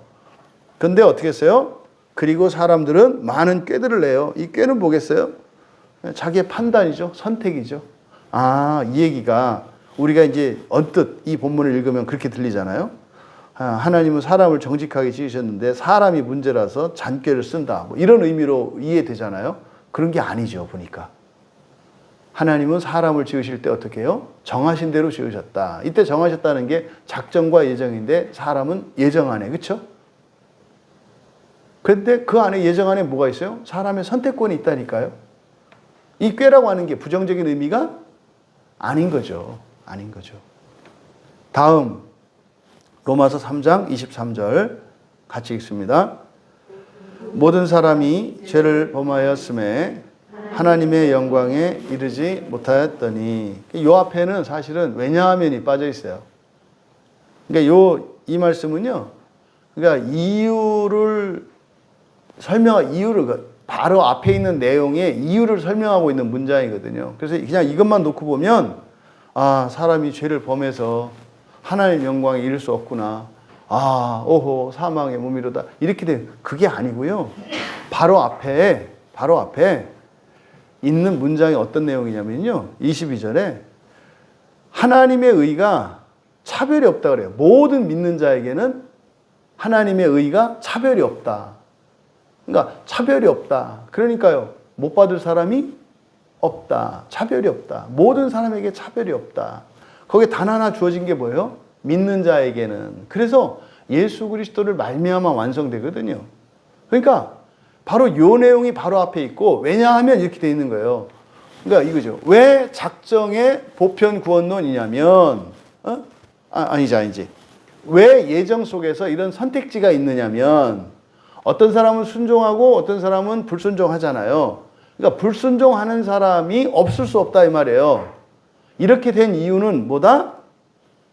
근데 어떻게 했어요? 그리고 사람들은 많은 꾀들을 내요. 이 꾀는 뭐겠어요? 자기의 판단이죠. 선택이죠. 이 얘기가 우리가 이제 언뜻 이 본문을 읽으면 그렇게 들리잖아요. 하나님은 사람을 정직하게 지으셨는데 사람이 문제라서 잔꾀를 쓴다. 뭐 이런 의미로 이해되잖아요. 그런 게 아니죠. 보니까. 하나님은 사람을 지으실 때 어떻게 해요? 정하신 대로 지으셨다. 이때 정하셨다는 게 작정과 예정인데 사람은 예정 안에, 그렇죠? 그런데 그 안에 예정 안에 뭐가 있어요? 사람의 선택권이 있다니까요. 이 꾀라고 하는 게 부정적인 의미가 아닌 거죠. 아닌 거죠. 다음 로마서 3장 23절 같이 읽습니다. 모든 사람이 죄를 범하였음에 하나님의 영광에 이르지 못하였더니, 이 앞에는 사실은 왜냐하면이 빠져 있어요. 그러니까 이 말씀은요, 그러니까 이유를 바로 앞에 있는 내용의 이유를 설명하고 있는 문장이거든요. 그래서 그냥 이것만 놓고 보면 사람이 죄를 범해서 하나님의 영광에 이를 수 없구나. 오호 사망의 몸이로다. 이렇게 된 그게 아니고요. 바로 앞에 있는 문장이 어떤 내용이냐면요. 22절에 하나님의 의가 차별이 없다 그래요. 모든 믿는 자에게는 하나님의 의가 차별이 없다. 그러니까 차별이 없다. 그러니까요. 못 받을 사람이 없다. 차별이 없다. 모든 사람에게 차별이 없다. 거기에 단 하나 주어진 게 뭐예요? 믿는 자에게는. 그래서 예수 그리스도를 말미암아 완성되거든요. 그러니까 바로 이 내용이 바로 앞에 있고, 왜냐하면 이렇게 돼 있는 거예요. 그러니까 이거죠. 왜 작정의 보편 구원론이냐면, 아니지. 왜 예정 속에서 이런 선택지가 있느냐면, 어떤 사람은 순종하고 어떤 사람은 불순종하잖아요. 그러니까 불순종하는 사람이 없을 수 없다 이 말이에요. 이렇게 된 이유는 뭐다?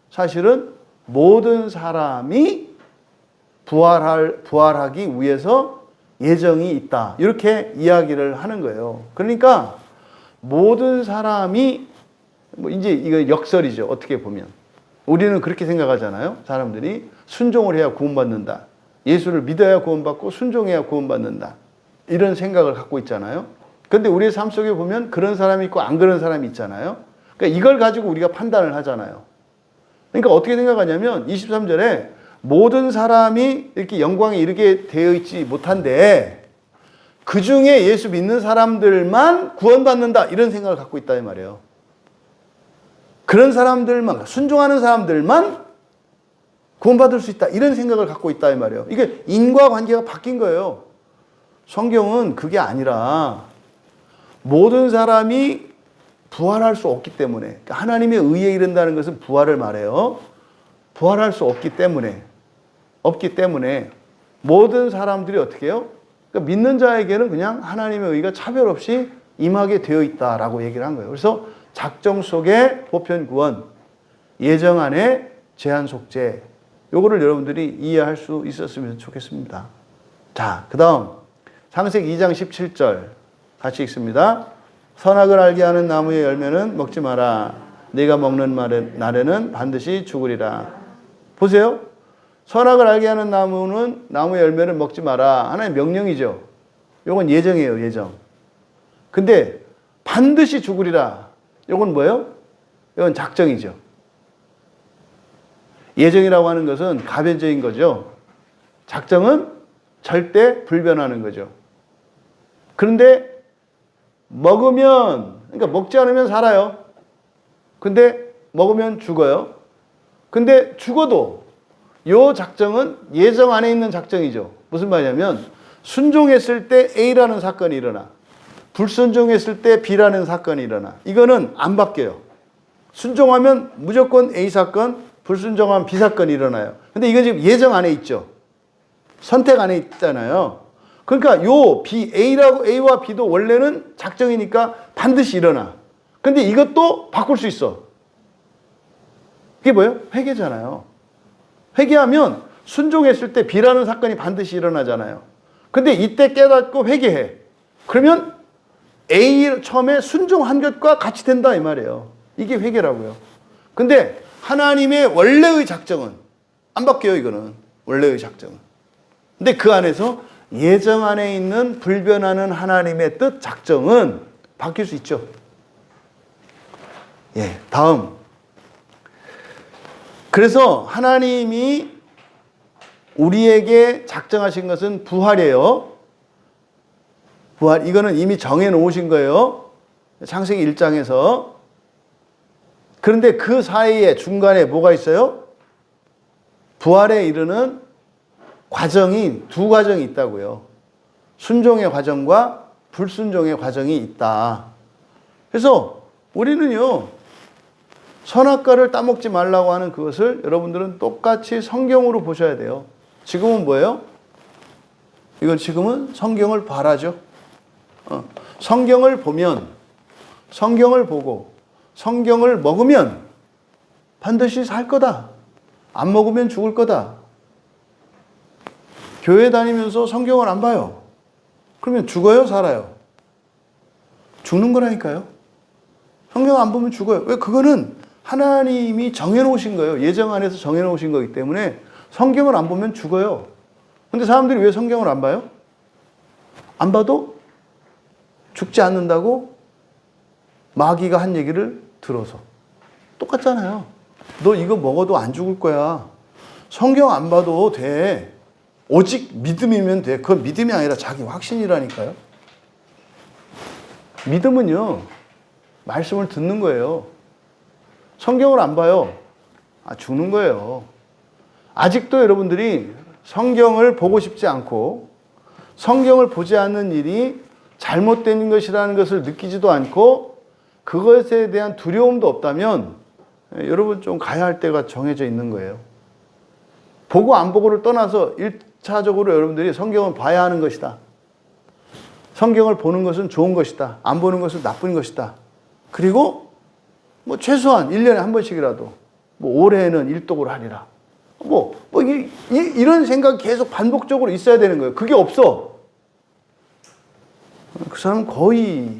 사실은 모든 사람이 부활하기 위해서 예정이 있다. 이렇게 이야기를 하는 거예요. 그러니까 모든 사람이 이제 이거 역설이죠. 어떻게 보면. 우리는 그렇게 생각하잖아요. 사람들이 순종을 해야 구원받는다. 예수를 믿어야 구원받고 순종해야 구원받는다. 이런 생각을 갖고 있잖아요. 그런데 우리의 삶 속에 보면 그런 사람이 있고 안 그런 사람이 있잖아요. 그러니까 이걸 가지고 우리가 판단을 하잖아요. 그러니까 어떻게 생각하냐면 23절에 모든 사람이 이렇게 영광에 이르게 되어 있지 못한데 그 중에 예수 믿는 사람들만 구원받는다. 이런 생각을 갖고 있다 이 말이에요. 그런 사람들만, 순종하는 사람들만 구원받을 수 있다. 이런 생각을 갖고 있다 이 말이에요. 이게 인과관계가 바뀐 거예요. 성경은 그게 아니라 모든 사람이 부활할 수 없기 때문에, 그러니까 하나님의 의에 이른다는 것은 부활을 말해요. 부활할 수 없기 때문에 모든 사람들이 어떻게 해요? 그러니까 믿는 자에게는 그냥 하나님의 의가 차별 없이 임하게 되어 있다라고 얘기를 한 거예요. 그래서 작정 속의 보편 구원, 예정 안에 제한 속죄, 요거를 여러분들이 이해할 수 있었으면 좋겠습니다. 자, 그 다음 창세기 2장 17절 같이 읽습니다. 선악을 알게 하는 나무의 열매는 먹지 마라. 네가 먹는 날에는 반드시 죽으리라. 보세요. 선악을 알게 하는 나무의 열매를 먹지 마라. 하나의 명령이죠. 요건 예정이에요. 예정. 근데 반드시 죽으리라. 요건 뭐예요? 이건 작정이죠. 예정이라고 하는 것은 가변적인 거죠. 작정은 절대 불변하는 거죠. 그런데 그러니까 먹지 않으면 살아요. 근데 먹으면 죽어요. 근데 죽어도 요 작정은 예정 안에 있는 작정이죠. 무슨 말이냐면 순종했을 때 A라는 사건이 일어나. 불순종했을 때 B라는 사건이 일어나. 이거는 안 바뀌어요. 순종하면 무조건 A 사건, 불순종하면 B 사건이 일어나요. 근데 이건 지금 예정 안에 있죠. 선택 안에 있잖아요. 그러니까 요 B, A와 B도 원래는 작정이니까 반드시 일어나. 근데 이것도 바꿀 수 있어. 그게 뭐예요? 회개잖아요. 회개하면 순종했을 때 B라는 사건이 반드시 일어나잖아요. 근데 이때 깨닫고 회개해. 그러면 A 처음에 순종한 것과 같이 된다 이 말이에요. 이게 회개라고요. 근데 하나님의 원래의 작정은 안 바뀌어요. 이거는 원래의 작정은. 근데 그 안에서 예정 안에 있는 불변하는 하나님의 뜻 작정은 바뀔 수 있죠. 예, 다음. 그래서 하나님이 우리에게 작정하신 것은 부활이에요. 부활, 이거는 이미 정해 놓으신 거예요. 창세기 1장에서. 그런데 그 사이에 중간에 뭐가 있어요? 부활에 이르는 과정이 두 과정이 있다고요. 순종의 과정과 불순종의 과정이 있다. 그래서 우리는요, 선악과를 따먹지 말라고 하는 그것을 여러분들은 똑같이 성경으로 보셔야 돼요. 지금은 뭐예요? 이건 지금은 성경을 바라죠. 성경을 보면, 성경을 보고, 성경을 먹으면 반드시 살 거다. 안 먹으면 죽을 거다. 교회 다니면서 성경을 안 봐요. 그러면 죽어요, 살아요? 죽는 거라니까요. 성경 안 보면 죽어요. 왜? 그거는 하나님이 정해놓으신 거예요. 예정 안에서 정해놓으신 거기 때문에 성경을 안 보면 죽어요. 근데 사람들이 왜 성경을 안 봐요? 안 봐도 죽지 않는다고 마귀가 한 얘기를 들어서. 똑같잖아요. 너 이거 먹어도 안 죽을 거야. 성경 안 봐도 돼. 오직 믿음이면 돼. 그건 믿음이 아니라 자기 확신이라니까요. 믿음은요, 말씀을 듣는 거예요. 성경을 안 봐요. 죽는 거예요. 아직도 여러분들이 성경을 보고 싶지 않고 성경을 보지 않는 일이 잘못된 것이라는 것을 느끼지도 않고 그것에 대한 두려움도 없다면 여러분 좀 가야 할 때가 정해져 있는 거예요. 보고 안 보고를 떠나서 1차적으로 여러분들이 성경을 봐야 하는 것이다. 성경을 보는 것은 좋은 것이다. 안 보는 것은 나쁜 것이다. 그리고 뭐 최소한 1년에 한 번씩이라도 뭐 올해에는 일독을 하리라. 이런 생각이 계속 반복적으로 있어야 되는 거예요. 그게 없어. 그 사람은 거의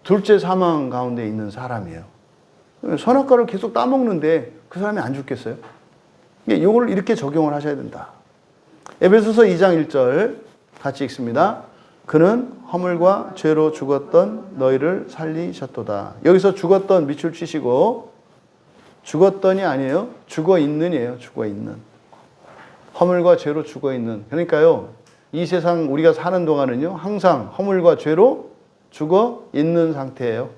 둘째 사망 가운데 있는 사람이에요. 선악과를 계속 따먹는데 그 사람이 안 죽겠어요? 이걸 이렇게 적용을 하셔야 된다. 에베소서 2장 1절 같이 읽습니다. 그는 허물과 죄로 죽었던 너희를 살리셨도다. 여기서 죽었던 밑줄 치시고 죽었던이 아니에요. 죽어있는이에요. 죽어있는. 허물과 죄로 죽어있는. 그러니까요. 이 세상 우리가 사는 동안은요. 항상 허물과 죄로 죽어있는 상태예요.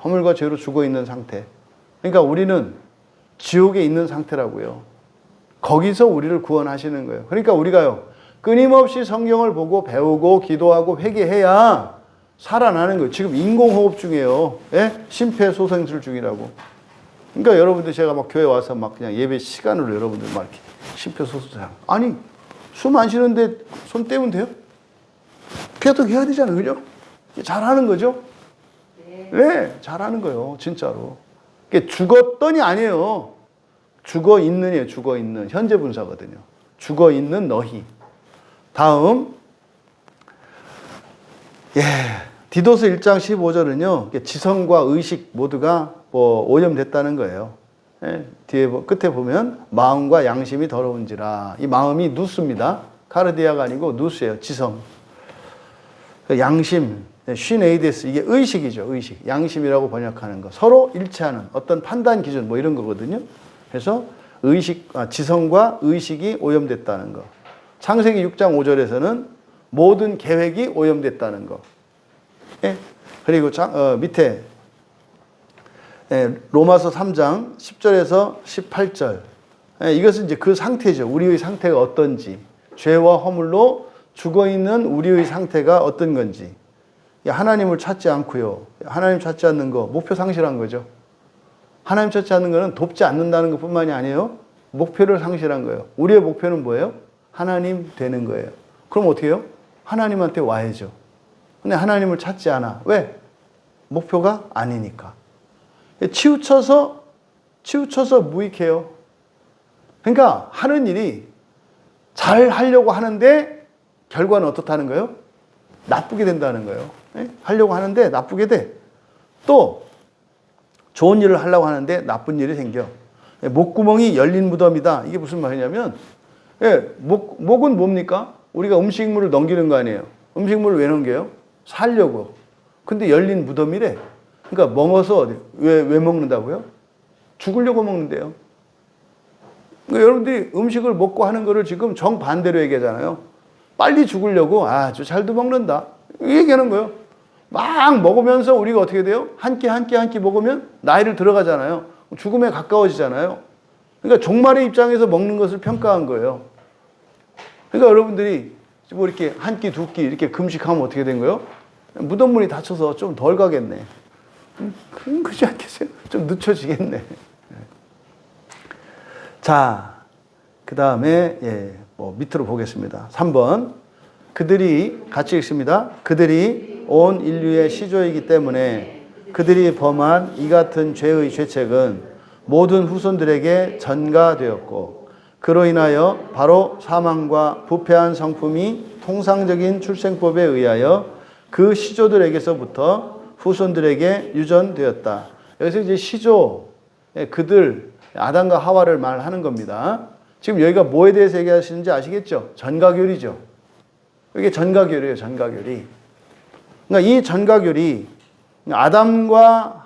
허물과 죄로 죽어있는 상태. 그러니까 우리는 지옥에 있는 상태라고요. 거기서 우리를 구원하시는 거예요. 그러니까 우리가요. 끊임없이 성경을 보고 배우고 기도하고 회개해야 살아나는 거예요. 지금 인공호흡 중이에요. 예? 심폐소생술 중이라고. 그러니까 여러분들 제가 막 교회 와서 막 그냥 예배 시간으로 여러분들 막 이렇게 심폐소생술. 아니, 숨 안 쉬는데 손 떼면 돼요? 계속 해야 되잖아요. 그죠? 잘하는 거죠? 네, 잘하는 거예요. 진짜로. 죽었더니 아니에요. 죽어 있는이에요. 죽어 있는. 현재 분사거든요. 죽어 있는 너희. 다음. 디도스 1장 15절은요. 지성과 의식 모두가 오염됐다는 거예요. 뒤에 끝에 보면 마음과 양심이 더러운지라. 이 마음이 누스입니다. 카르디아가 아니고 누스예요. 지성. 양심. 쉰에이데스. 이게 의식이죠. 의식. 양심이라고 번역하는 거. 서로 일치하는 어떤 판단 기준 이런 거거든요. 그래서 지성과 의식이 오염됐다는 거. 창세기 6장 5절에서는 모든 계획이 오염됐다는 거. 그리고 밑에 로마서 3장 10절에서 18절. 이것은 이제 그 상태죠. 우리의 상태가 어떤지. 죄와 허물로 죽어있는 우리의 상태가 어떤 건지. 하나님을 찾지 않고요. 하나님 찾지 않는 거 목표 상실한 거죠. 하나님 찾지 않는 것은 돕지 않는다는 것뿐만이 아니에요. 목표를 상실한 거예요. 우리의 목표는 뭐예요? 하나님 되는 거예요. 그럼 어떻게 해요? 하나님한테 와야죠. 근데 하나님을 찾지 않아. 왜? 목표가 아니니까. 치우쳐서 무익해요. 그러니까 하는 일이 잘 하려고 하는데 결과는 어떻다는 거예요? 나쁘게 된다는 거예요. 하려고 하는데 나쁘게 돼. 또 좋은 일을 하려고 하는데 나쁜 일이 생겨. 목구멍이 열린 무덤이다. 이게 무슨 말이냐면 목은 뭡니까? 우리가 음식물을 넘기는 거 아니에요. 음식물을 왜 넘겨요? 살려고. 근데 열린 무덤이래. 그러니까 먹어서 왜 먹는다고요? 죽으려고 먹는데요. 그러니까 여러분들이 음식을 먹고 하는 거를 지금 정반대로 얘기하잖아요. 빨리 죽으려고 아주 잘도 먹는다. 이 얘기하는 거예요. 막 먹으면서 우리가 어떻게 돼요? 한 끼 먹으면 나이를 들어가잖아요. 죽음에 가까워지잖아요. 그러니까 종말의 입장에서 먹는 것을 평가한 거예요. 그러니까 여러분들이 뭐 이렇게 한 끼, 두 끼 이렇게 금식하면 어떻게 된 거예요? 무덤문이 닫혀서 좀 덜 가겠네. 그렇지 않겠어요? 좀 늦춰지겠네. 자, 그 다음에 밑으로 보겠습니다. 3번. 그들이 같이 읽습니다. 그들이 온 인류의 시조이기 때문에 그들이 범한 이 같은 죄의 죄책은 모든 후손들에게 전가되었고 그로 인하여 바로 사망과 부패한 성품이 통상적인 출생법에 의하여 그 시조들에게서부터 후손들에게 유전되었다. 여기서 이제 시조, 그들, 아담과 하와를 말하는 겁니다. 지금 여기가 뭐에 대해서 얘기하시는지 아시겠죠? 전가교리죠. 이게 전가교리예요, 전가교리. 그러니까 이 전가교리, 아담과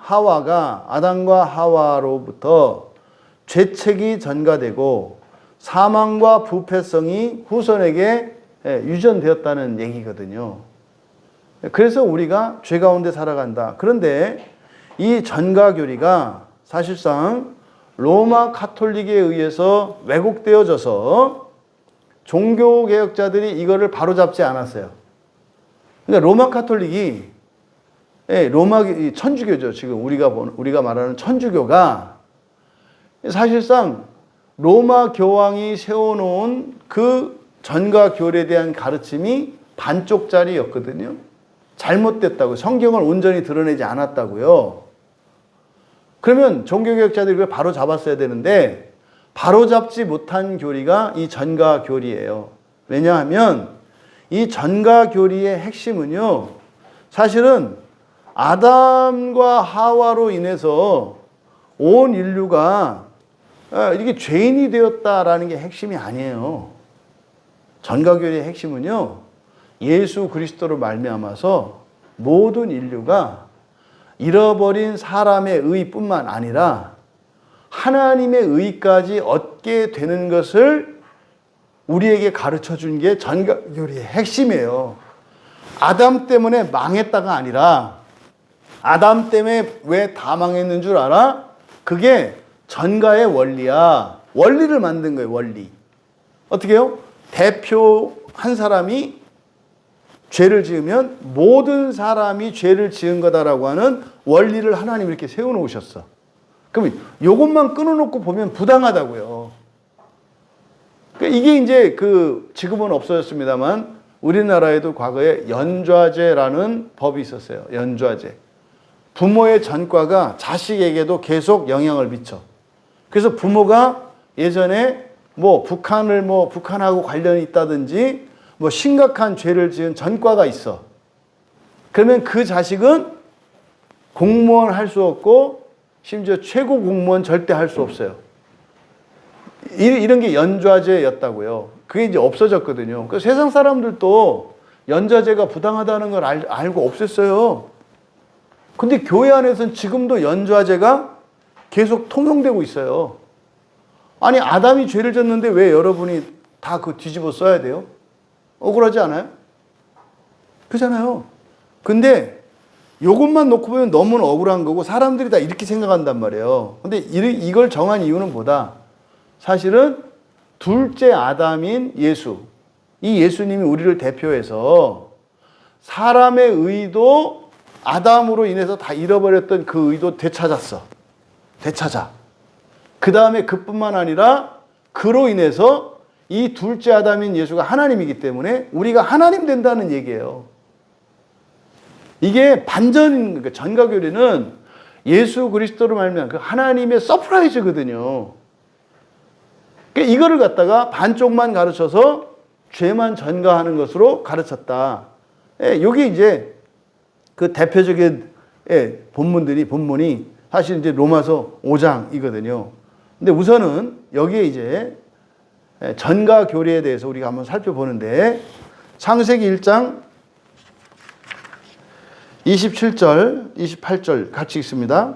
하와로부터 죄책이 전가되고 사망과 부패성이 후손에게 유전되었다는 얘기거든요. 그래서 우리가 죄 가운데 살아간다. 그런데 이 전가교리가 사실상 로마 가톨릭에 의해서 왜곡되어져서 종교개혁자들이 이거를 바로잡지 않았어요. 그러니까 로마 가톨릭이 천주교죠. 지금 우리가 말하는 천주교가 사실상 로마 교황이 세워놓은 그 전가교리에 대한 가르침이 반쪽짜리였거든요. 잘못됐다고, 성경을 온전히 드러내지 않았다고요. 그러면 종교개혁자들이 그걸 바로 잡았어야 되는데 바로 잡지 못한 교리가 이 전가교리예요. 왜냐하면 이 전가교리의 핵심은요, 사실은 아담과 하와로 인해서 온 인류가 이렇게 죄인이 되었다라는 게 핵심이 아니에요. 전가교리의 핵심은요, 예수 그리스도로 말미암아서 모든 인류가 잃어버린 사람의 의뿐만 아니라 하나님의 의까지 얻게 되는 것을 우리에게 가르쳐 준 게 전가교리의 핵심이에요. 아담 때문에 망했다가 아니라 아담 때문에 왜 다 망했는 줄 알아? 그게 전가의 원리야. 원리를 만든 거예요, 원리. 어떻게 해요? 대표 한 사람이 죄를 지으면 모든 사람이 죄를 지은 거다라고 하는 원리를 하나님이 이렇게 세워놓으셨어. 그럼 이것만 끊어놓고 보면 부당하다고요. 이게 이제 지금은 없어졌습니다만 우리나라에도 과거에 연좌제라는 법이 있었어요. 연좌제. 부모의 전과가 자식에게도 계속 영향을 미쳐. 그래서 부모가 예전에 북한하고 관련이 있다든지 심각한 죄를 지은 전과가 있어. 그러면 그 자식은 공무원 할 수 없고 심지어 최고 공무원 절대 할 수 없어요. 이런 게 연좌제였다고요. 그게 이제 없어졌거든요. 그래서 세상 사람들도 연좌제가 부당하다는 걸 알고 없앴어요. 근데 교회 안에서는 지금도 연좌제가 계속 통용되고 있어요. 아니, 아담이 죄를 졌는데 왜 여러분이 다 뒤집어 써야 돼요? 억울하지 않아요? 그렇잖아요. 근데 이것만 놓고 보면 너무나 억울한 거고 사람들이 다 이렇게 생각한단 말이에요. 근데 이걸 정한 이유는 뭐다? 사실은 둘째 아담인 예수. 이 예수님이 우리를 대표해서 사람의 의도 아담으로 인해서 다 잃어버렸던 그 의도 되찾았어. 되찾아. 그 다음에 그뿐만 아니라 그로 인해서 이 둘째 아담인 예수가 하나님이기 때문에 우리가 하나님 된다는 얘기예요. 이게 반전인 거예요. 전가교리는 예수 그리스도로 말미암아 그 하나님의 서프라이즈거든요. 그러니까 이거를 갖다가 반쪽만 가르쳐서 죄만 전가하는 것으로 가르쳤다. 이게 이제 그 대표적인 본문이 사실 이제 로마서 5장이거든요. 근데 우선은 여기에 이제 전가 교리에 대해서 우리가 한번 살펴보는데 창세기 1장 27절, 28절 같이 읽습니다.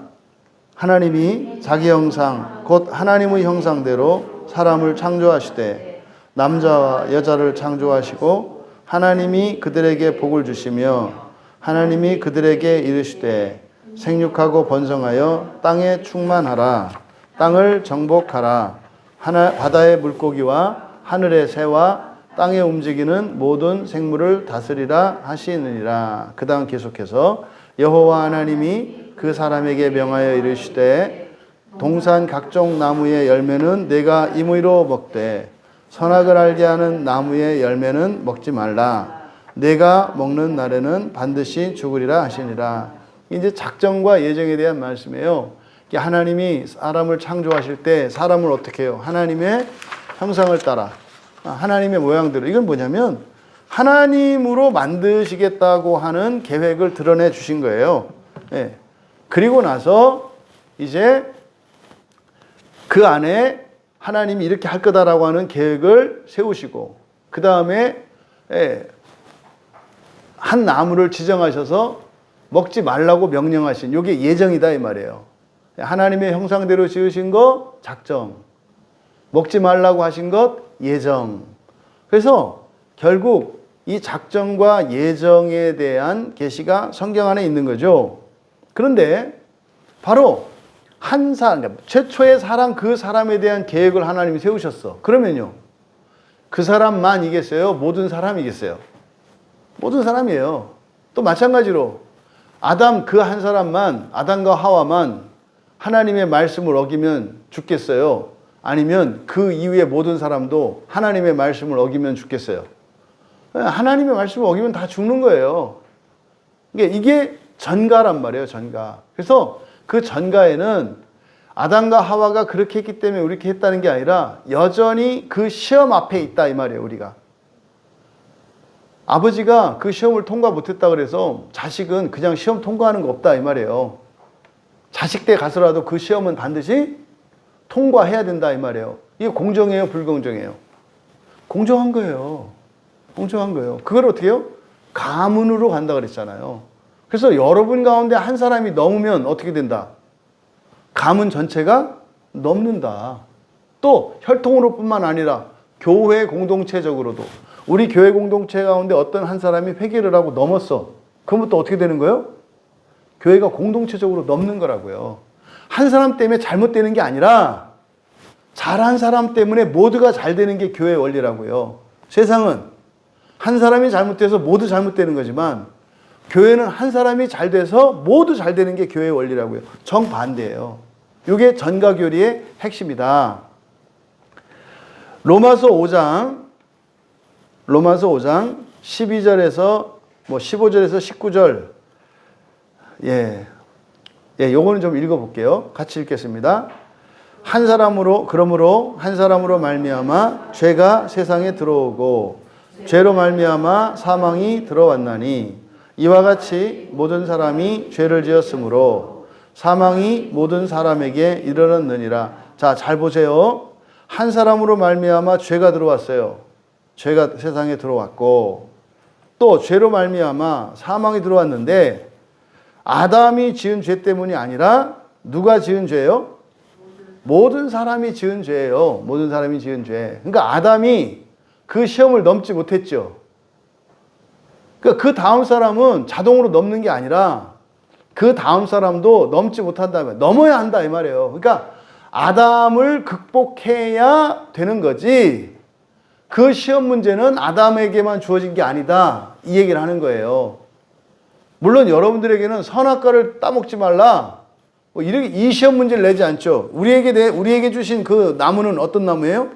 하나님이 자기 형상, 곧 하나님의 형상대로 사람을 창조하시되 남자와 여자를 창조하시고 하나님이 그들에게 복을 주시며 하나님이 그들에게 이르시되 생육하고 번성하여 땅에 충만하라. 땅을 정복하라. 바다의 물고기와 하늘의 새와 땅에 움직이는 모든 생물을 다스리라 하시느니라. 그 다음 계속해서 여호와 하나님이 그 사람에게 명하여 이르시되 동산 각종 나무의 열매는 내가 임의로 먹되 선악을 알게 하는 나무의 열매는 먹지 말라. 내가 먹는 날에는 반드시 죽으리라 하시니라. 이제 작정과 예정에 대한 말씀이에요. 하나님이 사람을 창조하실 때 사람을 어떻게 해요? 하나님의 형상을 따라 하나님의 모양대로. 이건 뭐냐면 하나님으로 만드시겠다고 하는 계획을 드러내 주신 거예요. 예. 그리고 나서 이제 그 안에 하나님이 이렇게 할 거다라고 하는 계획을 세우시고 그 다음에 한 나무를 지정하셔서 먹지 말라고 명령하신 이게 예정이다 이 말이에요. 하나님의 형상대로 지으신 것 작정, 먹지 말라고 하신 것 예정. 그래서 결국 이 작정과 예정에 대한 계시가 성경 안에 있는 거죠. 그런데 바로 한 사람, 최초의 사람, 그 사람에 대한 계획을 하나님이 세우셨어. 그러면요, 그 사람만이겠어요? 모든 사람이겠어요? 모든 사람이에요. 또 마찬가지로 아담 그 한 사람만, 아담과 하와만 하나님의 말씀을 어기면 죽겠어요? 아니면 그 이후의 모든 사람도 하나님의 말씀을 어기면 죽겠어요? 하나님의 말씀을 어기면 다 죽는 거예요. 이게 전가란 말이에요, 전가. 그래서 그 전가에는 아담과 하와가 그렇게 했기 때문에 우리 이렇게 했다는 게 아니라 여전히 그 시험 앞에 있다 이 말이에요, 우리가. 아버지가 그 시험을 통과 못했다 그래서 자식은 그냥 시험 통과하는 거 없다 이 말이에요. 자식 때 가서라도 그 시험은 반드시 통과해야 된다 이 말이에요. 이게 공정해요, 불공정해요? 공정한 거예요. 공정한 거예요. 그걸 어떻게 해요? 가문으로 간다 그랬잖아요. 그래서 여러분 가운데 한 사람이 넘으면 어떻게 된다? 가문 전체가 넘는다. 또 혈통으로뿐만 아니라 교회 공동체적으로도 우리 교회 공동체 가운데 어떤 한 사람이 회개를 하고 넘었어. 그러면 또 어떻게 되는 거예요? 교회가 공동체적으로 넘는 거라고요. 한 사람 때문에 잘못되는 게 아니라 잘한 사람 때문에 모두가 잘 되는 게 교회의 원리라고요. 세상은 한 사람이 잘못돼서 모두 잘못되는 거지만 교회는 한 사람이 잘 돼서 모두 잘 되는 게 교회의 원리라고요. 정반대예요. 이게 전가교리의 핵심이다. 로마서 5장 12절에서 15절에서 19절. 요거는 좀 읽어볼게요. 같이 읽겠습니다. 그러므로 한 사람으로 말미암아 죄가 세상에 들어오고 죄로 말미암아 사망이 들어왔나니 이와 같이 모든 사람이 죄를 지었으므로 사망이 모든 사람에게 이르렀느니라. 자, 잘 보세요. 한 사람으로 말미암아 죄가 들어왔어요. 죄가 세상에 들어왔고 또 죄로 말미암아 사망이 들어왔는데 아담이 지은 죄 때문이 아니라 누가 지은 죄예요? 모든 사람이 지은 죄예요. 모든 사람이 지은 죄. 그러니까 아담이 그 시험을 넘지 못했죠. 그러니까 그 다음 사람은 자동으로 넘는 게 아니라 그 다음 사람도 넘지 못한다면 넘어야 한다 이 말이에요. 그러니까 아담을 극복해야 되는 거지 그 시험 문제는 아담에게만 주어진 게 아니다 이 얘기를 하는 거예요. 물론 여러분들에게는 선악과를 따먹지 말라 뭐 이렇게 이 시험 문제를 내지 않죠. 우리에게 주신 그 나무는 어떤 나무예요?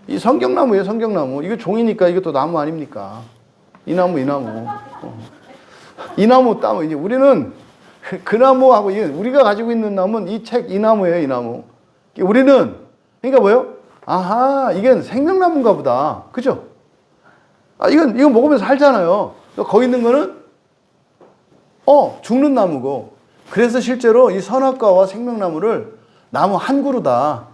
이 성경나무예요, 성경나무. 이거 종이니까 이것도 나무 아닙니까? 이 나무. 이 나무 따면 이제 우리는 그 나무하고 우리가 가지고 있는 나무는 이 나무예요, 이 나무. 우리는 그러니까 뭐요? 아하, 이건 생명나무인가 보다. 그죠? 이건 먹으면서 살잖아요. 거기 있는 거는 죽는 나무고. 그래서 실제로 이 선악과와 생명나무를 나무 한 그루다.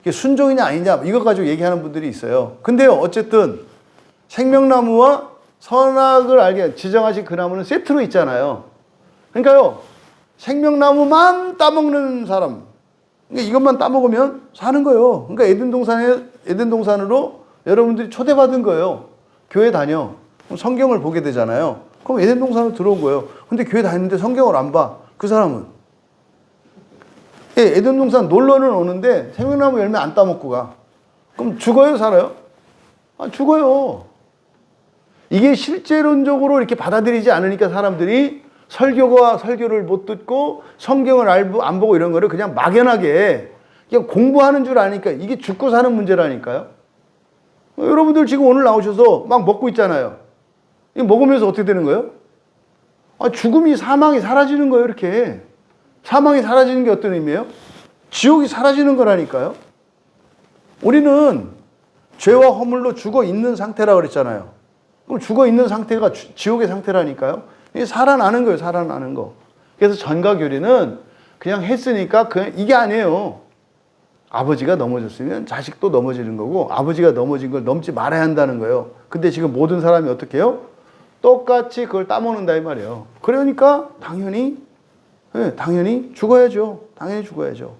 이게 순종이냐 아니냐 이거 가지고 얘기하는 분들이 있어요. 근데요, 어쨌든 생명나무와 선악을 알게 지정하신 그 나무는 세트로 있잖아요. 그러니까요, 생명나무만 따먹는 사람, 그러니까 이것만 따먹으면 사는 거예요. 그러니까 에덴 동산으로 여러분들이 초대받은 거예요. 교회 다녀. 그럼 성경을 보게 되잖아요. 그럼 에덴 동산으로 들어온 거예요. 근데 교회 다니는데 성경을 안 봐. 그 사람은 에덴 동산 놀러는 오는데 생명나무 열매 안 따먹고 가. 그럼 죽어요, 살아요? 죽어요. 이게 실제론적으로 이렇게 받아들이지 않으니까 사람들이 설교를 못 듣고 성경을 안 보고 이런 거를 그냥 막연하게 그냥 공부하는 줄 아니까 이게 죽고 사는 문제라니까요. 여러분들 지금 오늘 나오셔서 막 먹고 있잖아요. 이거 먹으면서 어떻게 되는 거예요? 죽음이, 사망이 사라지는 거예요, 이렇게. 사망이 사라지는 게 어떤 의미예요? 지옥이 사라지는 거라니까요. 우리는 죄와 허물로 죽어 있는 상태라고 그랬잖아요. 그럼 죽어 있는 상태가 지옥의 상태라니까요. 이게 살아나는 거예요, 살아나는 거. 그래서 전과 교리는 그냥 했으니까 이게 아니에요. 아버지가 넘어졌으면 자식도 넘어지는 거고, 아버지가 넘어진 걸 넘지 말아야 한다는 거예요. 근데 지금 모든 사람이 어떻게 해요? 똑같이 그걸 따먹는다 이 말이에요. 그러니까 당연히 죽어야죠. 당연히 죽어야죠.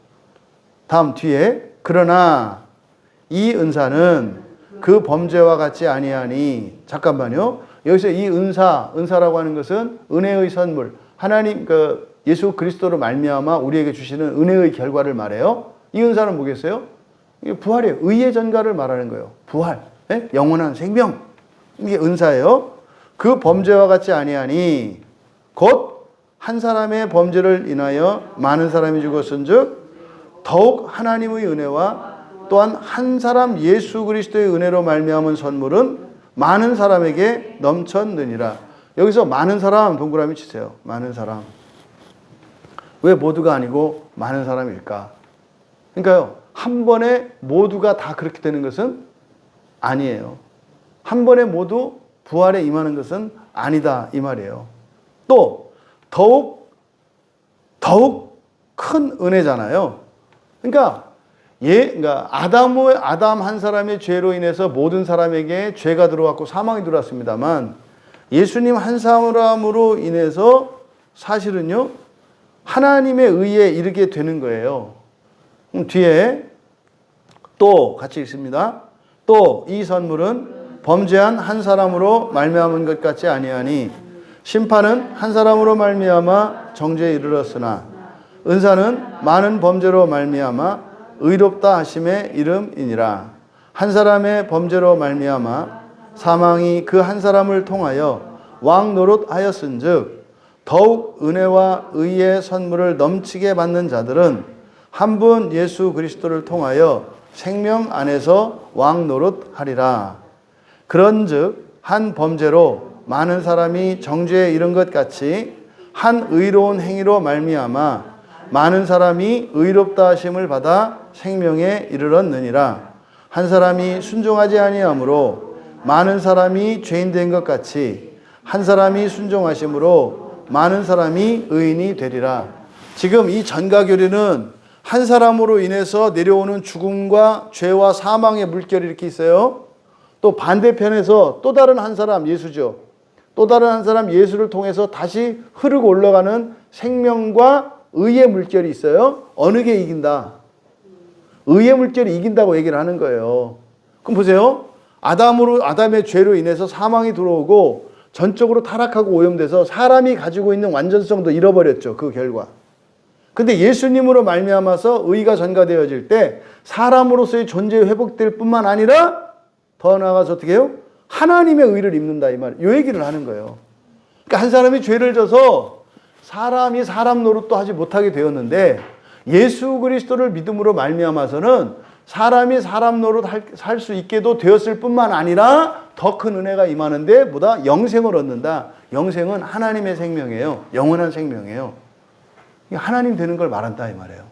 다음 뒤에 그러나 이 은사는 그 범죄와 같지 아니하니. 잠깐만요. 여기서 이 은사라고 하는 것은 은혜의 선물, 하나님 예수 그리스도로 말미암아 우리에게 주시는 은혜의 결과를 말해요. 이 은사는 뭐겠어요? 이게 부활이에요. 의의 전가를 말하는 거예요. 부활, 영원한 생명. 이게 은사예요. 그 범죄와 같지 아니하니 곧 한 사람의 범죄를 인하여 많은 사람이 죽었은즉 더욱 하나님의 은혜와 또한 한 사람 예수 그리스도의 은혜로 말미암은 선물은 많은 사람에게 넘쳤느니라. 여기서 많은 사람 동그라미 치세요. 많은 사람. 왜 모두가 아니고 많은 사람일까? 그러니까요, 한 번에 모두가 다 그렇게 되는 것은 아니에요. 한 번에 모두 부활에 임하는 것은 아니다 이 말이에요. 또 더욱 큰 은혜잖아요. 그러니까 아담 한 사람의 죄로 인해서 모든 사람에게 죄가 들어왔고 사망이 들어왔습니다만, 예수님 한 사람으로 인해서 사실은요, 하나님의 의에 이르게 되는 거예요. 그럼 뒤에 또 같이 읽습니다. 또 이 선물은 범죄한 한 사람으로 말미암은 것 같지 아니하니 심판은 한 사람으로 말미암아 정죄에 이르렀으나 은사는 많은 범죄로 말미암아 의롭다 하심의 이름이니라. 한 사람의 범죄로 말미암아 사망이 그 한 사람을 통하여 왕 노릇하였은즉 더욱 은혜와 의의 선물을 넘치게 받는 자들은 한 분 예수 그리스도를 통하여 생명 안에서 왕 노릇하리라. 그런즉 한 범죄로 많은 사람이 정죄에 이른 것 같이 한 의로운 행위로 말미암아 많은 사람이 의롭다 하심을 받아 생명에 이르렀느니라. 한 사람이 순종하지 아니하므로 많은 사람이 죄인 된 것 같이 한 사람이 순종하심으로 많은 사람이 의인이 되리라. 지금 이 전가교리는 한 사람으로 인해서 내려오는 죽음과 죄와 사망의 물결이 이렇게 있어요. 또 반대편에서 또 다른 한 사람, 예수죠. 또 다른 한 사람 예수를 통해서 다시 흐르고 올라가는 생명과 의의 물결이 있어요. 어느 게 이긴다? 의의 물결이 이긴다고 얘기를 하는 거예요. 그럼 보세요. 아담의 죄로 인해서 사망이 들어오고 전적으로 타락하고 오염돼서 사람이 가지고 있는 완전성도 잃어버렸죠. 그 결과. 근데 예수님으로 말미암아서 의가 전가되어질 때 사람으로서의 존재가 회복될 뿐만 아니라 더 나아가서 어떻게 해요? 하나님의 의를 입는다 이 말. 이 얘기를 하는 거예요. 그러니까 한 사람이 죄를 져서 사람이 사람 노릇도 하지 못하게 되었는데 예수 그리스도를 믿음으로 말미암아서는 사람이 사람 노릇 살 수 있게도 되었을 뿐만 아니라 더 큰 은혜가 임하는데 뭐다? 영생을 얻는다. 영생은 하나님의 생명이에요. 영원한 생명이에요. 하나님 되는 걸 말한다 이 말이에요.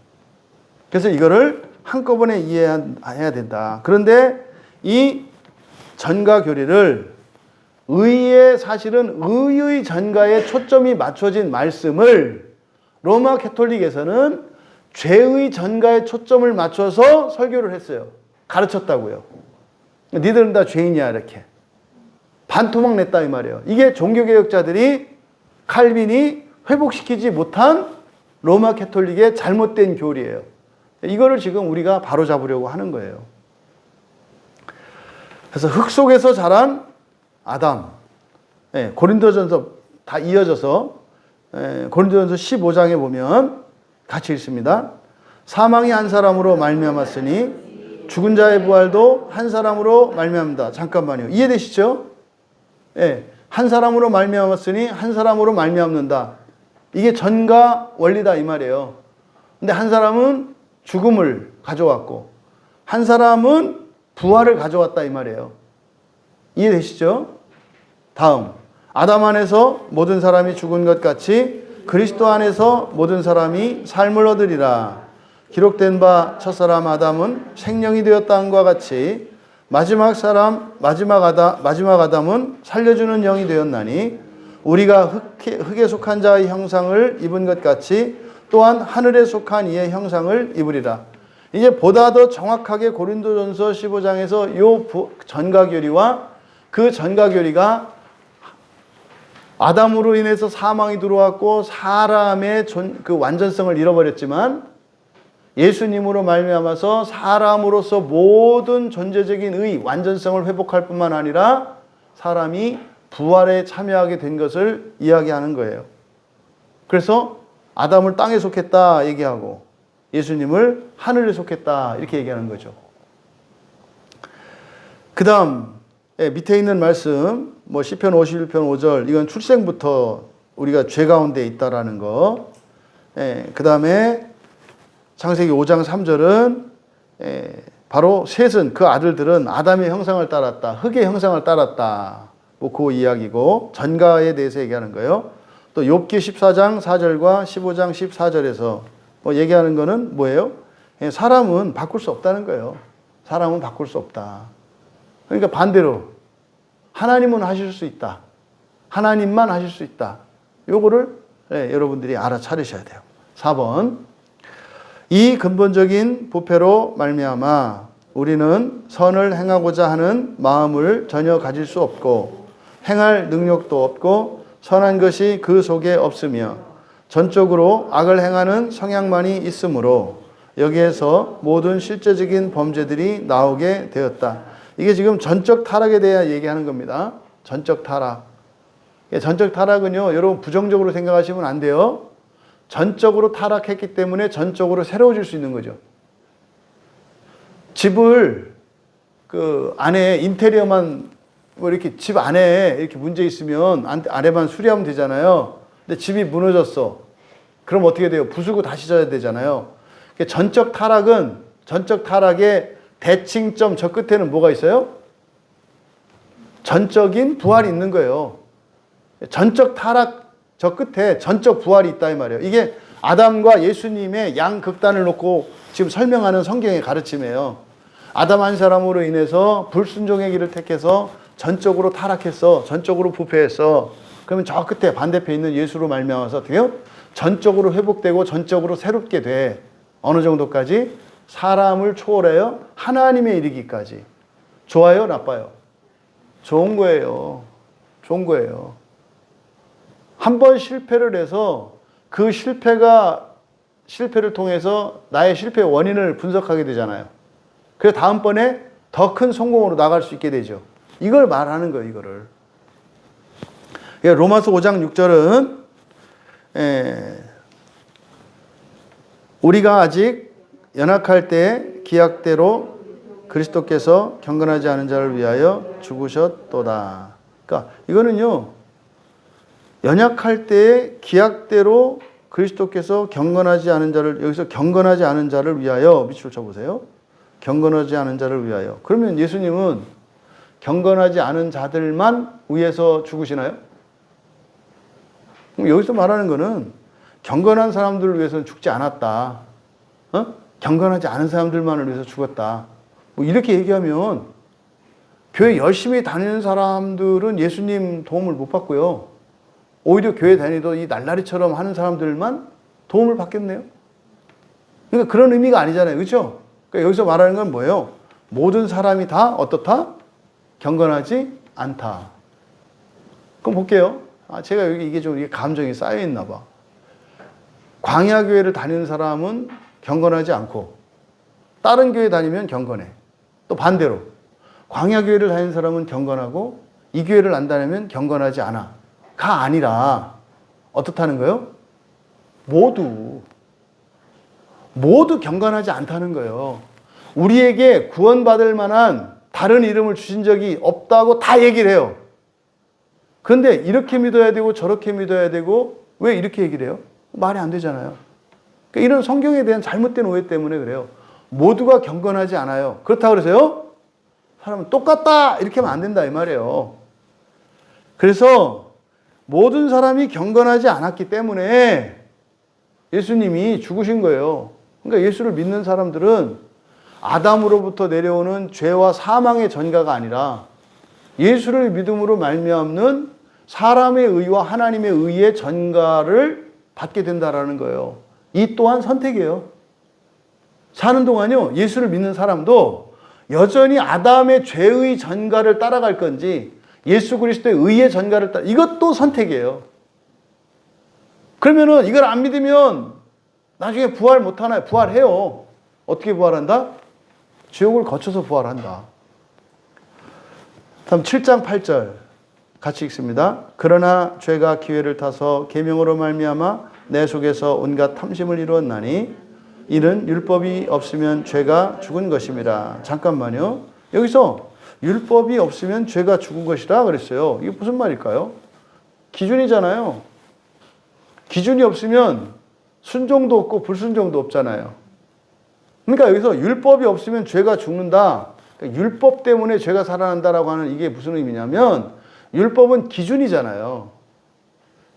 그래서 이거를 한꺼번에 이해해야 된다. 그런데 이 전가 교리를 사실은 의의 전가에 초점이 맞춰진 말씀을 로마 캐톨릭에서는 죄의 전가에 초점을 맞춰서 설교를 했어요. 가르쳤다고요. 니들은 다 죄인이야 이렇게. 반토막 냈다 이 말이에요. 이게 종교개혁자들이 칼빈이 회복시키지 못한 로마 캐톨릭의 잘못된 교리예요. 이거를 지금 우리가 바로잡으려고 하는 거예요. 그래서 흙 속에서 자란 아담. 고린도전서 다 이어져서 고린도전서 15장에 보면 같이 읽습니다. 사망이 한 사람으로 말미암았으니 죽은 자의 부활도 한 사람으로 말미암다. 잠깐만요. 이해되시죠? 한 사람으로 말미암았으니 한 사람으로 말미암는다. 이게 전가 원리다 이 말이에요. 근데 한 사람은 죽음을 가져왔고 한 사람은 부활을 가져왔다 이 말이에요. 이해되시죠? 다음, 아담 안에서 모든 사람이 죽은 것 같이 그리스도 안에서 모든 사람이 삶을 얻으리라. 기록된 바 첫사람 아담은 생명이 되었다함과 같이 마지막 아담은 살려주는 영이 되었나니 우리가 흙에 속한 자의 형상을 입은 것 같이 또한 하늘에 속한 이의 형상을 입으리라. 이제 보다 더 정확하게 고린도전서 15장에서 요 전가교리와 그 전가교리가 아담으로 인해서 사망이 들어왔고 사람의 그 완전성을 잃어버렸지만 예수님으로 말미암아서 사람으로서 모든 존재적인 의 완전성을 회복할 뿐만 아니라 사람이 부활에 참여하게 된 것을 이야기하는 거예요. 그래서 아담을 땅에 속했다 얘기하고 예수님을 하늘에 속했다 이렇게 얘기하는 거죠. 그 다음 밑에 있는 말씀 시편 51편 5절 이건 출생부터 우리가 죄 가운데 있다라는 거. 그 다음에 창세기 5장 3절은 바로 셋은 그 아들들은 아담의 형상을 따랐다. 흙의 형상을 따랐다. 그 이야기고 전가에 대해서 얘기하는 거예요. 또 욥기 14장 4절과 15장 14절에서 얘기하는 거는 뭐예요? 사람은 바꿀 수 없다는 거예요. 사람은 바꿀 수 없다. 그러니까 반대로 하나님은 하실 수 있다. 하나님만 하실 수 있다. 요거를 여러분들이 알아차리셔야 돼요. 4번. 이 근본적인 부패로 말미암아 우리는 선을 행하고자 하는 마음을 전혀 가질 수 없고 행할 능력도 없고 선한 것이 그 속에 없으며 전적으로 악을 행하는 성향만이 있으므로 여기에서 모든 실제적인 범죄들이 나오게 되었다. 이게 지금 전적 타락에 대해 얘기하는 겁니다. 전적 타락. 전적 타락은요, 여러분 부정적으로 생각하시면 안 돼요. 전적으로 타락했기 때문에 전적으로 새로워질 수 있는 거죠. 집을 그 안에 인테리어만 이렇게 집 안에 이렇게 문제 있으면 안에만 수리하면 되잖아요. 근데 집이 무너졌어. 그럼 어떻게 돼요? 부수고 다시 져야 되잖아요. 전적 타락의 대칭점 저 끝에는 뭐가 있어요? 전적인 부활이 있는 거예요. 전적 타락 저 끝에 전적 부활이 있다 이 말이에요. 이게 아담과 예수님의 양극단을 놓고 지금 설명하는 성경의 가르침이에요. 아담 한 사람으로 인해서 불순종의 길을 택해서 전적으로 타락했어. 전적으로 부패했어. 그러면 저 끝에 반대편에 있는 예수로 말미암아서 어떻게 해요? 전적으로 회복되고 전적으로 새롭게 돼. 어느 정도까지? 사람을 초월해요. 하나님에 이르기까지. 좋아요? 나빠요? 좋은 거예요. 좋은 거예요. 한 번 실패를 해서 그 실패를 통해서 나의 실패의 원인을 분석하게 되잖아요. 그래서 다음번에 더 큰 성공으로 나갈 수 있게 되죠. 이걸 말하는 거예요, 이거를. 로마서 5장 6절은 우리가 아직 연약할 때 기약대로 그리스도께서 경건하지 않은 자를 위하여 죽으셨도다. 그러니까 이거는요, 연약할 때에 기약대로 그리스도께서 경건하지 않은 자를, 여기서 경건하지 않은 자를 위하여, 밑줄 쳐보세요. 경건하지 않은 자를 위하여. 그러면 예수님은 경건하지 않은 자들만 위해서 죽으시나요? 그럼 여기서 말하는 거는 경건한 사람들을 위해서는 죽지 않았다. 경건하지 않은 사람들만을 위해서 죽었다. 뭐 이렇게 얘기하면 교회 열심히 다니는 사람들은 예수님 도움을 못 받고요. 오히려 교회 다니도 이 날라리처럼 하는 사람들만 도움을 받겠네요. 그러니까 그런 의미가 아니잖아요. 그렇죠? 그러니까 여기서 말하는 건 뭐예요? 모든 사람이 다 어떻다? 경건하지 않다. 그럼 볼게요. 제가 여기 이게 좀 감정이 쌓여 있나 봐. 광야 교회를 다니는 사람은 경건하지 않고 다른 교회 다니면 경건해. 또 반대로 광야 교회를 다니는 사람은 경건하고 이 교회를 안 다니면 경건하지 않아. 가 아니라 어떻다는 거예요? 모두 경건하지 않다는 거예요. 우리에게 구원받을 만한 다른 이름을 주신 적이 없다고 다 얘기를 해요. 그런데 이렇게 믿어야 되고 저렇게 믿어야 되고 왜 이렇게 얘기를 해요? 말이 안 되잖아요. 그러니까 이런 성경에 대한 잘못된 오해 때문에 그래요. 모두가 경건하지 않아요. 그렇다고 그래서요? 사람은 똑같다 이렇게 하면 안 된다 이 말이에요. 그래서 모든 사람이 경건하지 않았기 때문에 예수님이 죽으신 거예요. 그러니까 예수를 믿는 사람들은 아담으로부터 내려오는 죄와 사망의 전가가 아니라 예수를 믿음으로 말미암는 사람의 의와 하나님의 의의 전가를 받게 된다라는 거예요. 이 또한 선택이에요. 사는 동안요, 예수를 믿는 사람도 여전히 아담의 죄의 전가를 따라갈 건지 예수 그리스도의 의의 전가를 따라, 이것도 선택이에요. 그러면은 이걸 안 믿으면 나중에 부활 못 하나요? 부활해요. 어떻게 부활한다? 지옥을 거쳐서 부활한다. 다음 7장 8절 같이 읽습니다. 그러나 죄가 기회를 타서 계명으로 말미암아 내 속에서 온갖 탐심을 이루었나니 이는 율법이 없으면 죄가 죽은 것임이라. 잠깐만요. 여기서 율법이 없으면 죄가 죽은 것이라 그랬어요. 이게 무슨 말일까요? 기준이잖아요. 기준이 없으면 순종도 없고 불순종도 없잖아요. 그러니까 여기서 율법이 없으면 죄가 죽는다. 그러니까 율법 때문에 죄가 살아난다라고 하는 이게 무슨 의미냐면 율법은 기준이잖아요.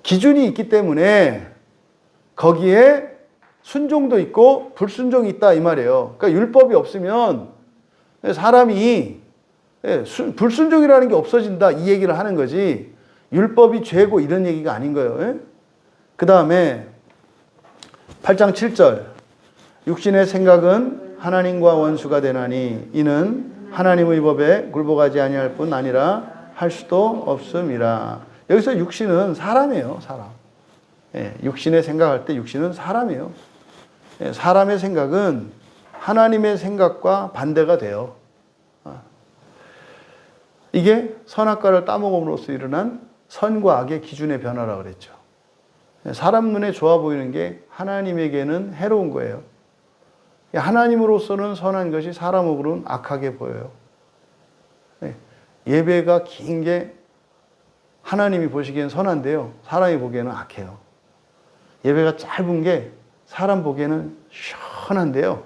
기준이 있기 때문에 거기에 순종도 있고 불순종이 있다 이 말이에요. 그러니까 율법이 없으면 사람이 불순종이라는 게 없어진다 이 얘기를 하는 거지 율법이 죄고 이런 얘기가 아닌 거예요. 그 다음에 8장 7절 육신의 생각은 하나님과 원수가 되나니 이는 하나님의 법에 굴복하지 아니할 뿐 아니라 할 수도 없음이라. 여기서 육신은 사람이에요. 사람. 육신의 생각할 때 육신은 사람이에요. 사람의 생각은 하나님의 생각과 반대가 돼요. 이게 선악과를 따먹음으로써 일어난 선과 악의 기준의 변화라고 그랬죠. 사람 눈에 좋아 보이는 게 하나님에게는 해로운 거예요. 하나님으로서는 선한 것이 사람으로는 악하게 보여요. 예배가 긴 게 하나님이 보시기엔 선한데요. 사람이 보기에는 악해요. 예배가 짧은 게 사람 보기에는 시원한데요.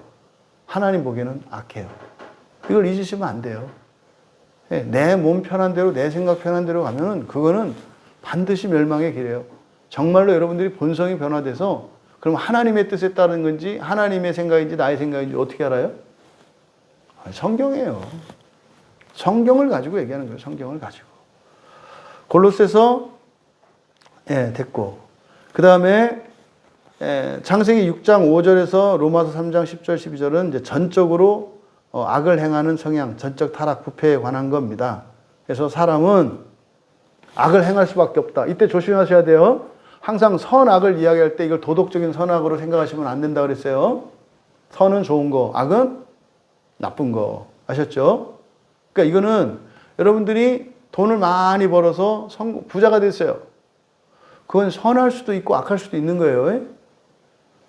하나님 보기에는 악해요. 이걸 잊으시면 안 돼요. 내 몸 편한 대로 내 생각 편한 대로 가면은 그거는 반드시 멸망의 길이에요. 정말로 여러분들이 본성이 변화돼서 그럼 하나님의 뜻에 따른 건지 하나님의 생각인지 나의 생각인지 어떻게 알아요? 성경이에요. 성경을 가지고 얘기하는 거예요. 성경을 가지고. 골로새서 됐고 그 다음에 창세기 6장 5절에서 로마서 3장 10절 12절은 이제 전적으로 악을 행하는 성향, 전적 타락, 부패에 관한 겁니다. 그래서 사람은 악을 행할 수밖에 없다. 이때 조심하셔야 돼요. 항상 선악을 이야기할 때 이걸 도덕적인 선악으로 생각하시면 안 된다 그랬어요. 선은 좋은 거, 악은 나쁜 거. 아셨죠? 그러니까 이거는 여러분들이 돈을 많이 벌어서 부자가 됐어요. 그건 선할 수도 있고 악할 수도 있는 거예요.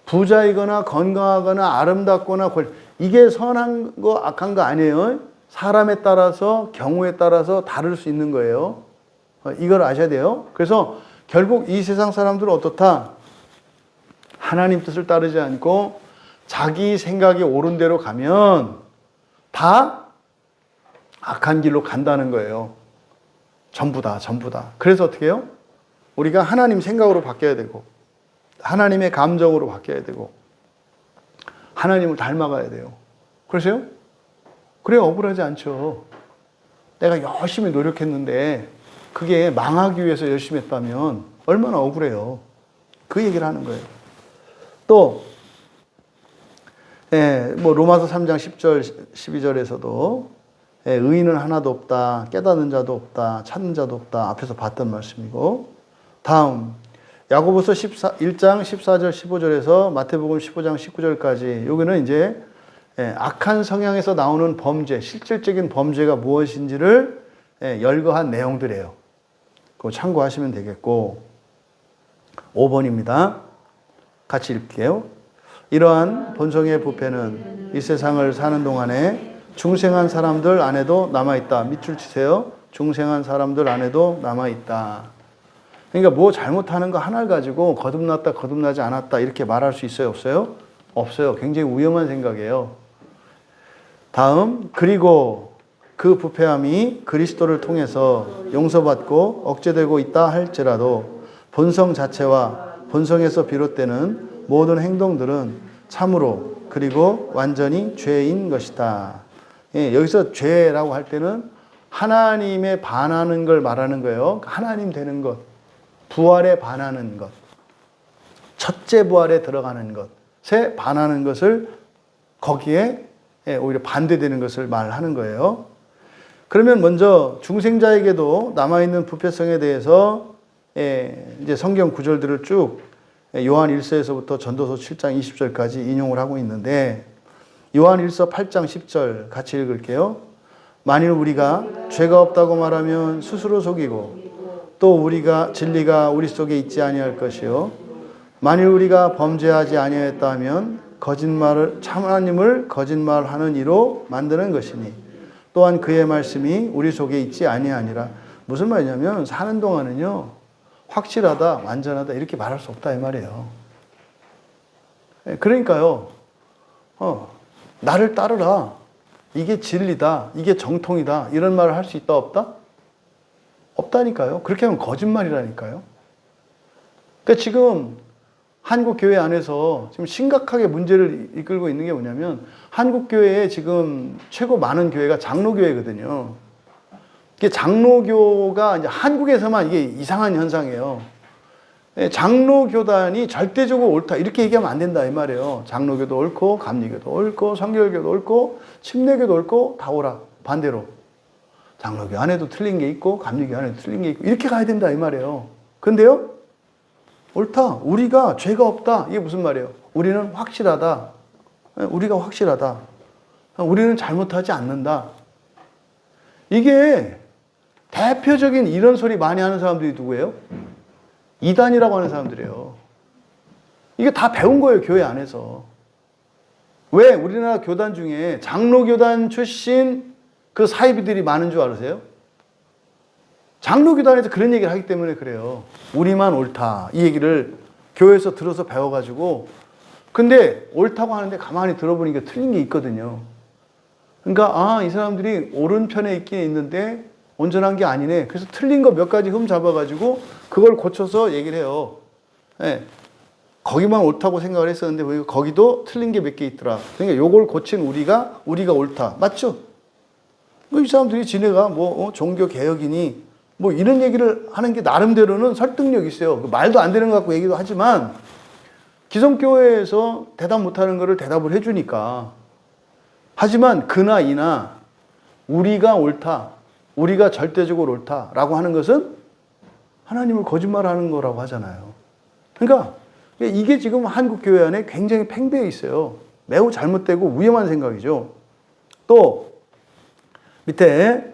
부자이거나 건강하거나 아름답거나 이게 선한 거 악한 거 아니에요. 사람에 따라서 경우에 따라서 다를 수 있는 거예요. 이걸 아셔야 돼요. 그래서 결국 이 세상 사람들은 어떻다? 하나님 뜻을 따르지 않고 자기 생각이 옳은 대로 가면 다 악한 길로 간다는 거예요. 전부 다. 그래서 어떻게 해요? 우리가 하나님 생각으로 바뀌어야 되고 하나님의 감정으로 바뀌어야 되고 하나님을 닮아가야 돼요. 그러세요? 그래 억울하지 않죠. 내가 열심히 노력했는데 그게 망하기 위해서 열심히 했다면 얼마나 억울해요. 그 얘기를 하는 거예요. 또 뭐 로마서 3장 10절 12절에서도 의인은 하나도 없다. 깨닫는 자도 없다. 찾는 자도 없다. 앞에서 봤던 말씀이고 다음 야고보서 1장 14절 15절에서 마태복음 15장 19절까지 여기는 이제 악한 성향에서 나오는 범죄, 실질적인 범죄가 무엇인지를 열거한 내용들이에요. 그거 참고하시면 되겠고 5번입니다. 같이 읽게요. 이러한 본성의 부패는 이 세상을 사는 동안에 중생한 사람들 안에도 남아있다. 밑줄 치세요. 중생한 사람들 안에도 남아있다. 그러니까 뭐 잘못하는 거 하나를 가지고 거듭났다, 거듭나지 않았다 이렇게 말할 수 있어요? 없어요? 없어요. 굉장히 위험한 생각이에요. 다음, 그리고 그 부패함이 그리스도를 통해서 용서받고 억제되고 있다 할지라도 본성 자체와 본성에서 비롯되는 모든 행동들은 참으로 그리고 완전히 죄인 것이다. 여기서 죄라고 할 때는 하나님에 반하는 걸 말하는 거예요. 하나님 되는 것, 부활에 반하는 것, 첫째 부활에 들어가는 것에 반하는 것을 거기에 오히려 반대되는 것을 말하는 거예요. 그러면 먼저 중생자에게도 남아있는 부패성에 대해서 이제 성경 구절들을 쭉 요한 1서에서부터 전도서 7장 20절까지 인용을 하고 있는데 요한 1서 8장 10절 같이 읽을게요. 만일 우리가 죄가 없다고 말하면 스스로 속이고 또 우리가 진리가 우리 속에 있지 아니할 것이요 만일 우리가 범죄하지 아니하였다 하면 거짓말을 하나님을 거짓말하는 이로 만드는 것이니 또한 그의 말씀이 우리 속에 있지 아니하니라. 무슨 말이냐면 사는 동안은요 확실하다, 완전하다 이렇게 말할 수 없다 이 말이에요. 그러니까요. 나를 따르라. 이게 진리다. 이게 정통이다. 이런 말을 할 수 있다 없다? 없다니까요. 그렇게 하면 거짓말이라니까요. 그러니까 지금 한국 교회 안에서 지금 심각하게 문제를 이끌고 있는 게 뭐냐면 한국 교회에 지금 최고 많은 교회가 장로교회거든요. 이게 장로교가 이제 한국에서만 이게 이상한 현상이에요. 장로교단이 절대적으로 옳다 이렇게 얘기하면 안 된다 이 말이에요. 장로교도 옳고 감리교도 옳고 성결교도 옳고 침례교도 옳고 다 옳아. 반대로 장로교 안에도 틀린 게 있고 감리교 안에도 틀린 게 있고 이렇게 가야 된다 이 말이에요. 근데요 옳다. 우리가 죄가 없다. 이게 무슨 말이에요? 우리는 확실하다. 우리가 확실하다. 우리는 잘못하지 않는다. 이게 대표적인 이런 소리 많이 하는 사람들이 누구예요? 이단이라고 하는 사람들이에요. 이게 다 배운 거예요, 교회 안에서. 왜 우리나라 교단 중에 장로교단 출신 그 사이비들이 많은 줄 아세요? 장로교단에서 그런 얘기를 하기 때문에 그래요. 우리만 옳다. 이 얘기를 교회에서 들어서 배워가지고 근데 옳다고 하는데 가만히 들어보니까 틀린 게 있거든요. 그러니까 이 사람들이 옳은 편에 있긴 있는데 온전한 게 아니네. 그래서 틀린 거 몇 가지 흠 잡아가지고 그걸 고쳐서 얘기를 해요. 거기만 옳다고 생각을 했었는데 거기도 틀린 게 몇 개 있더라. 그러니까 요걸 고친 우리가 옳다. 맞죠? 이 사람들이 지네가 종교 개혁이니 이런 얘기를 하는 게 나름대로는 설득력이 있어요. 말도 안 되는 것 같고 얘기도 하지만 기성교회에서 대답 못하는 거를 대답을 해주니까. 하지만 그나 이나 우리가 옳다, 우리가 절대적으로 옳다라고 하는 것은 하나님을 거짓말하는 거라고 하잖아요. 그러니까 이게 지금 한국 교회 안에 굉장히 팽배해 있어요. 매우 잘못되고 위험한 생각이죠. 또 밑에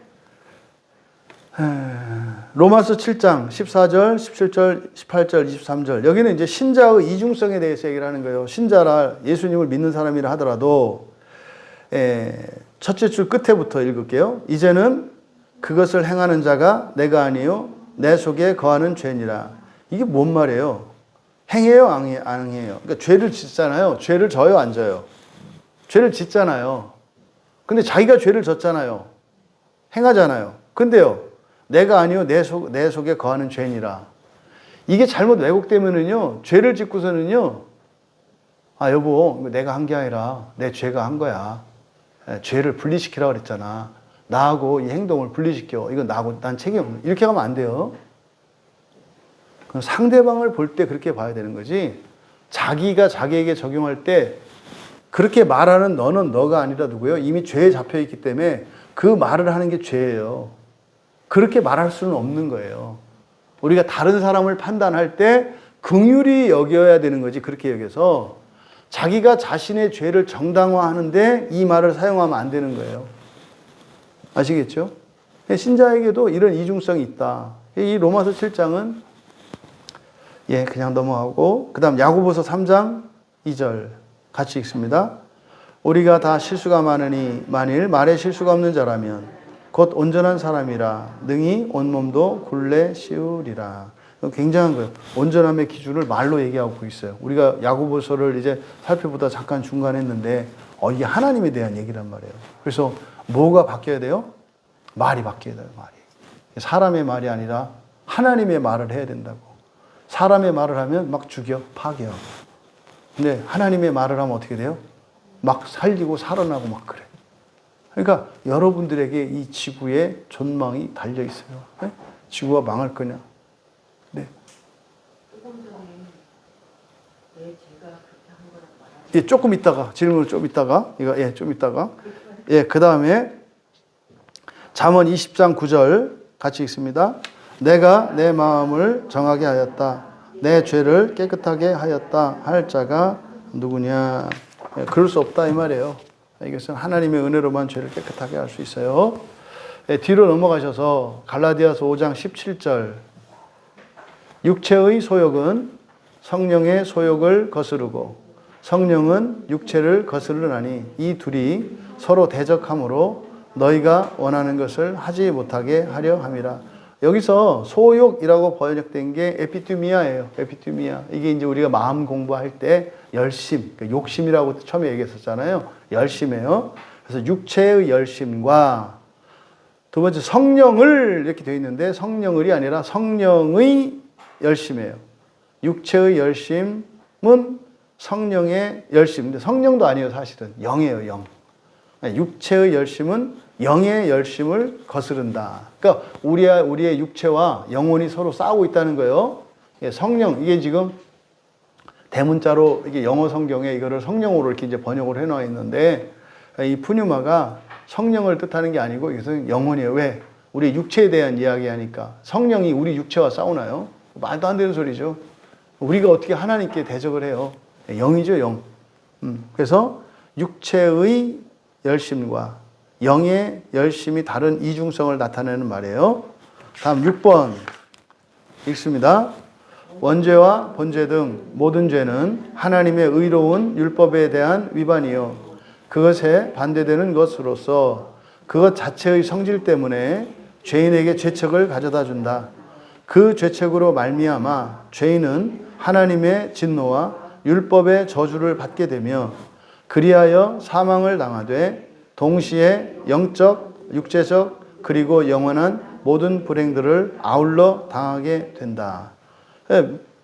로마서 7장 14절, 17절, 18절, 23절 여기는 이제 신자의 이중성에 대해서 얘기를 하는 거예요. 신자라 예수님을 믿는 사람이라 하더라도 첫째 줄 끝에부터 읽을게요. 이제는 그것을 행하는 자가 내가 아니요 내 속에 거하는 죄니라. 이게 뭔 말이에요? 행해요, 안 행해요? 그러니까 죄를 짓잖아요. 죄를 져요, 안 져요? 죄를 짓잖아요. 근데 자기가 죄를 졌잖아요. 행하잖아요. 근데요, 내가 아니요, 내 속에 거하는 죄니라. 이게 잘못 왜곡되면은요, 죄를 짓고서는요, 아, 여보, 내가 한 게 아니라 내 죄가 한 거야. 죄를 분리시키라고 그랬잖아. 나하고 이 행동을 분리시켜. 이건 나하고 난 책임 없는. 이렇게 가면 안 돼요. 그럼 상대방을 볼 때 그렇게 봐야 되는 거지. 자기가 자기에게 적용할 때 그렇게 말하는 너는 너가 아니라 누구예요? 이미 죄에 잡혀 있기 때문에 그 말을 하는 게 죄예요. 그렇게 말할 수는 없는 거예요. 우리가 다른 사람을 판단할 때 긍휼히 여겨야 되는 거지. 그렇게 여겨서 자기가 자신의 죄를 정당화하는데 이 말을 사용하면 안 되는 거예요. 아시겠죠? 신자에게도 이런 이중성이 있다. 이 로마서 7장은 그냥 넘어가고, 그 다음 야고보서 3장 2절 같이 읽습니다. 우리가 다 실수가 많으니 만일 말에 실수가 없는 자라면 곧 온전한 사람이라 능히 온몸도 굴레 씌우리라. 굉장한 거예요. 온전함의 기준을 말로 얘기하고 있어요. 우리가 야고보서를 이제 살펴보다 잠깐 중간에 했는데 이게 하나님에 대한 얘기란 말이에요. 그래서 뭐가 바뀌어야 돼요? 말이 바뀌어야 돼요. 말이. 사람의 말이 아니라 하나님의 말을 해야 된다고. 사람의 말을 하면 막 죽여, 파괴. 근데 하나님의 말을 하면 어떻게 돼요? 막 살리고 살아나고 막 그래. 그러니까 여러분들에게 이 지구에 전망이 달려 있어요. 네? 지구가 망할 거냐? 네. 조금 있다가 질문을 좀 있다가 이거 좀 있다가 그 다음에 잠언 20장 9절 같이 읽습니다. 내가 내 마음을 정하게 하였다. 내 죄를 깨끗하게 하였다. 할 자가 누구냐? 그럴 수 없다 이 말이에요. 이것은 하나님의 은혜로만 죄를 깨끗하게 할 수 있어요. 뒤로 넘어가셔서 갈라디아서 5장 17절. 육체의 소욕은 성령의 소욕을 거스르고 성령은 육체를 거스르나니 이 둘이 서로 대적하므로 너희가 원하는 것을 하지 못하게 하려 함이라. 여기서 소욕이라고 번역된 게 에피투미아예요. 에피투미아. 이게 이제 우리가 마음 공부할 때 열심, 그러니까 욕심이라고 처음에 얘기했었잖아요. 열심이에요. 그래서 육체의 열심과 두 번째 성령을 이렇게 되어 있는데 성령을이 아니라 성령의 열심이에요. 육체의 열심은 성령의 열심. 근데 성령도 아니에요, 사실은. 영이에요, 영. 육체의 열심은 영의 열심을 거스른다. 그러니까 우리의 육체와 영혼이 서로 싸우고 있다는 거예요. 성령, 이게 지금 대문자로 이게 영어 성경에 이거를 성령으로 이렇게 이제 번역을 해놓아 있는데 이 푸뉴마가 성령을 뜻하는 게 아니고 이것은 영혼이에요. 왜? 우리 육체에 대한 이야기하니까 성령이 우리 육체와 싸우나요? 말도 안 되는 소리죠. 우리가 어떻게 하나님께 대적을 해요? 영이죠, 영. 그래서 육체의 열심과 영의 열심이 다른 이중성을 나타내는 말이에요. 다음 6번 읽습니다. 원죄와 번죄 등 모든 죄는 하나님의 의로운 율법에 대한 위반이요 그것에 반대되는 것으로서 그것 자체의 성질 때문에 죄인에게 죄책을 가져다 준다. 그 죄책으로 말미암아 죄인은 하나님의 진노와 율법의 저주를 받게 되며 그리하여 사망을 당하되 동시에 영적, 육체적 그리고 영원한 모든 불행들을 아울러 당하게 된다.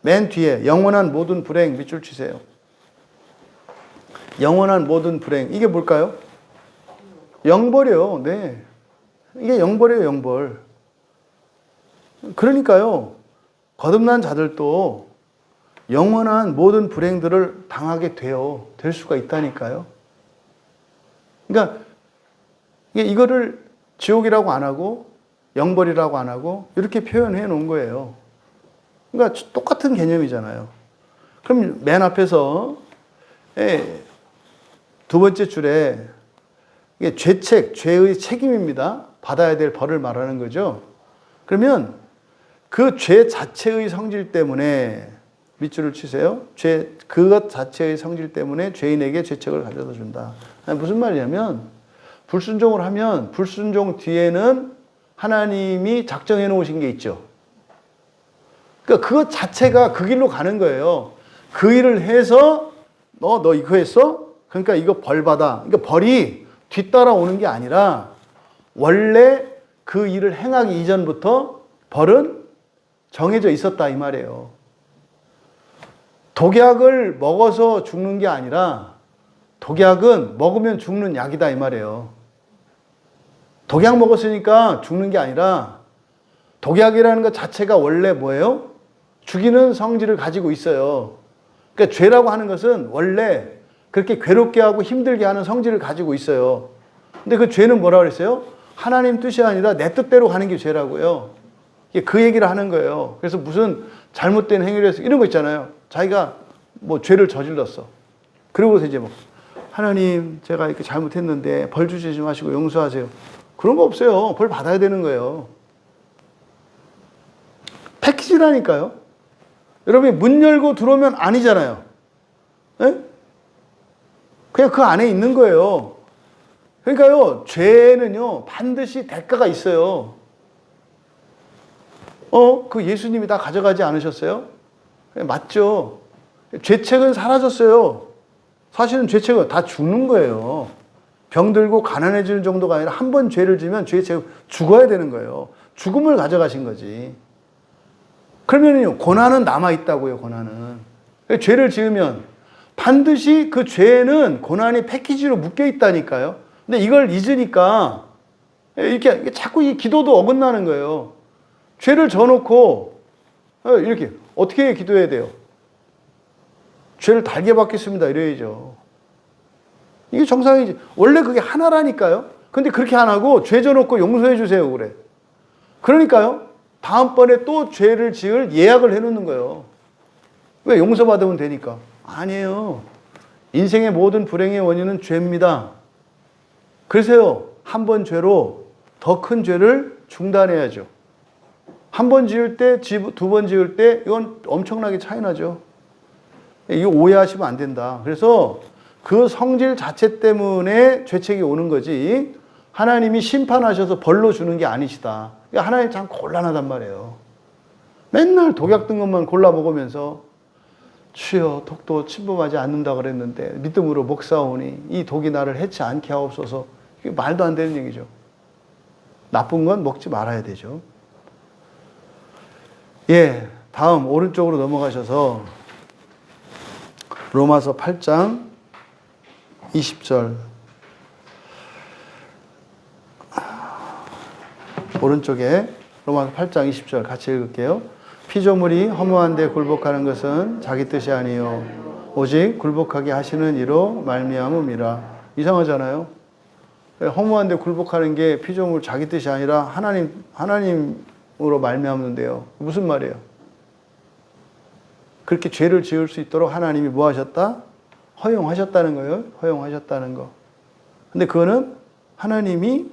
맨 뒤에 영원한 모든 불행 밑줄 치세요. 영원한 모든 불행 이게 뭘까요? 영벌이요. 네, 이게 영벌이에요. 영벌. 그러니까요 거듭난 자들도 영원한 모든 불행들을 당하게 될 수가 있다니까요. 그러니까 이거를 지옥이라고 안 하고 영벌이라고 안 하고 이렇게 표현해 놓은 거예요. 그러니까 똑같은 개념이잖아요. 그럼 맨 앞에서 두 번째 줄에 이게 죄책, 죄의 책임입니다. 받아야 될 벌을 말하는 거죠. 그러면 그 죄 자체의 성질 때문에 밑줄을 치세요. 그것 자체의 성질 때문에 죄인에게 죄책을 가져다 준다. 무슨 말이냐면 불순종을 하면 불순종 뒤에는 하나님이 작정해 놓으신 게 있죠. 그러니까 그것 자체가 그 길로 가는 거예요. 그 일을 해서 너 이거 했어? 그러니까 이거 벌 받아. 그러니까 벌이 뒤따라오는 게 아니라 원래 그 일을 행하기 이전부터 벌은 정해져 있었다 이 말이에요. 독약을 먹어서 죽는 게 아니라 독약은 먹으면 죽는 약이다 이 말이에요. 독약 먹었으니까 죽는 게 아니라 독약이라는 것 자체가 원래 뭐예요? 죽이는 성질을 가지고 있어요. 그러니까 죄라고 하는 것은 원래 그렇게 괴롭게 하고 힘들게 하는 성질을 가지고 있어요. 근데 그 죄는 뭐라고 그랬어요? 하나님 뜻이 아니라 내 뜻대로 가는 게 죄라고요. 그 얘기를 하는 거예요. 그래서 무슨 잘못된 행위를 해서 이런 거 있잖아요. 자기가 뭐 죄를 저질렀어. 그러고서 이제 뭐 하나님 제가 이렇게 잘못했는데 벌 주시지 마시고 용서하세요. 그런 거 없어요. 벌 받아야 되는 거예요. 패키지라니까요. 여러분이 문 열고 들어오면 아니잖아요. 네? 그냥 그 안에 있는 거예요. 그러니까요, 죄는요, 반드시 대가가 있어요. 그 예수님이 다 가져가지 않으셨어요? 맞죠. 죄책은 사라졌어요. 사실은 죄책은 다 죽는 거예요. 병들고 가난해지는 정도가 아니라 한 번 죄를 지면 죄책 죽어야 되는 거예요. 죽음을 가져가신 거지. 그러면요, 고난은 남아있다고요, 고난은. 죄를 지으면 반드시 그 죄는 고난이 패키지로 묶여 있다니까요. 근데 이걸 잊으니까 이렇게 자꾸 이 기도도 어긋나는 거예요. 죄를 져놓고 이렇게 어떻게 기도해야 돼요? 죄를 달게 받겠습니다 이래야죠. 이게 정상이지. 원래 그게 하나라니까요. 근데 그렇게 안 하고 죄 져놓고 용서해 주세요 그래. 그러니까요, 다음번에 또 죄를 지을 예약을 해놓는 거예요. 왜? 용서받으면 되니까. 아니에요. 인생의 모든 불행의 원인은 죄입니다. 그래서요, 한 번 죄로 더 큰 죄를 중단해야죠. 한 번 지을 때, 두 번 지을 때, 이건 엄청나게 차이 나죠. 이거 오해하시면 안 된다. 그래서 그 성질 자체 때문에 죄책이 오는 거지, 하나님이 심판하셔서 벌로 주는 게 아니시다. 그러니까 하나님 참 곤란하단 말이에요. 맨날 독약 든 것만 골라 먹으면서 주여 독도 침범하지 않는다 그랬는데 믿음으로 먹사오니 이 독이 나를 해치 않게 하옵소서. 이게 말도 안 되는 얘기죠. 나쁜 건 먹지 말아야 되죠. 예, 다음 오른쪽으로 넘어가셔서 로마서 8장 20절. 오른쪽에 로마서 8장 20절 같이 읽을게요. 피조물이 허무한데 굴복하는 것은 자기 뜻이 아니요 오직 굴복하게 하시는 이로 말미암음이라. 이상하잖아요. 허무한데 굴복하는 게 피조물 자기 뜻이 아니라 하나님으로 말미암는데요. 무슨 말이에요? 그렇게 죄를 지을 수 있도록 하나님이 뭐 하셨다? 허용하셨다는 거예요. 허용하셨다는 거. 근데 그거는 하나님이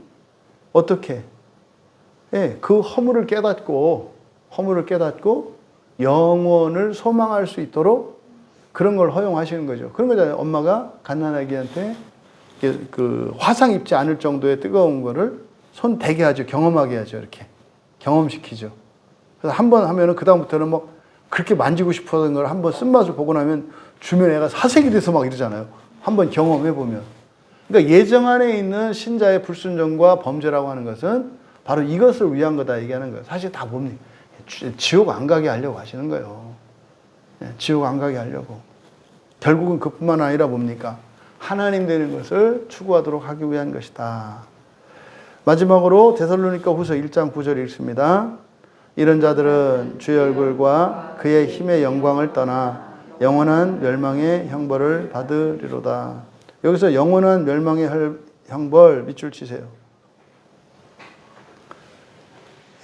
어떻게? 예, 그 허물을 깨닫고 영원을 소망할 수 있도록 그런 걸 허용하시는 거죠. 그런 거잖아요. 엄마가 갓난아기한테 그 화상 입지 않을 정도의 뜨거운 거를 손 대게 하죠. 경험하게 하죠. 이렇게 경험시키죠. 그래서 한 번 하면은 그 다음부터는 막 그렇게 만지고 싶었던 걸 한 번 쓴맛을 보고 나면 주변 애가 사색이 돼서 막 이러잖아요. 한 번 경험해 보면. 그러니까 예정 안에 있는 신자의 불순종과 범죄라고 하는 것은 바로 이것을 위한 거다 얘기하는 거예요. 사실 다 뭡니까? 지옥 안 가게 하려고 하시는 거예요. 지옥 안 가게 하려고. 결국은 그뿐만 아니라 뭡니까? 하나님 되는 것을 추구하도록 하기 위한 것이다. 마지막으로 데살로니가 후서 1장 9절 읽습니다. 이런 자들은 주의 얼굴과 그의 힘의 영광을 떠나 영원한 멸망의 형벌을 받으리로다. 여기서 영원한 멸망의 형벌 밑줄 치세요.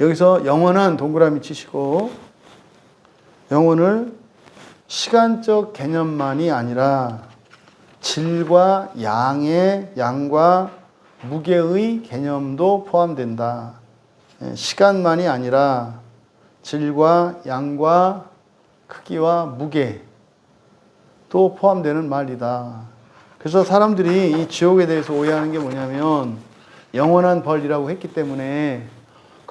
여기서 영원한 동그라미 치시고, 영혼을 시간적 개념만이 아니라 질과 양과 무게의 개념도 포함된다. 시간만이 아니라 질과 양과 크기와 무게도 포함되는 말이다. 그래서 사람들이 이 지옥에 대해서 오해하는 게 뭐냐면 영원한 벌이라고 했기 때문에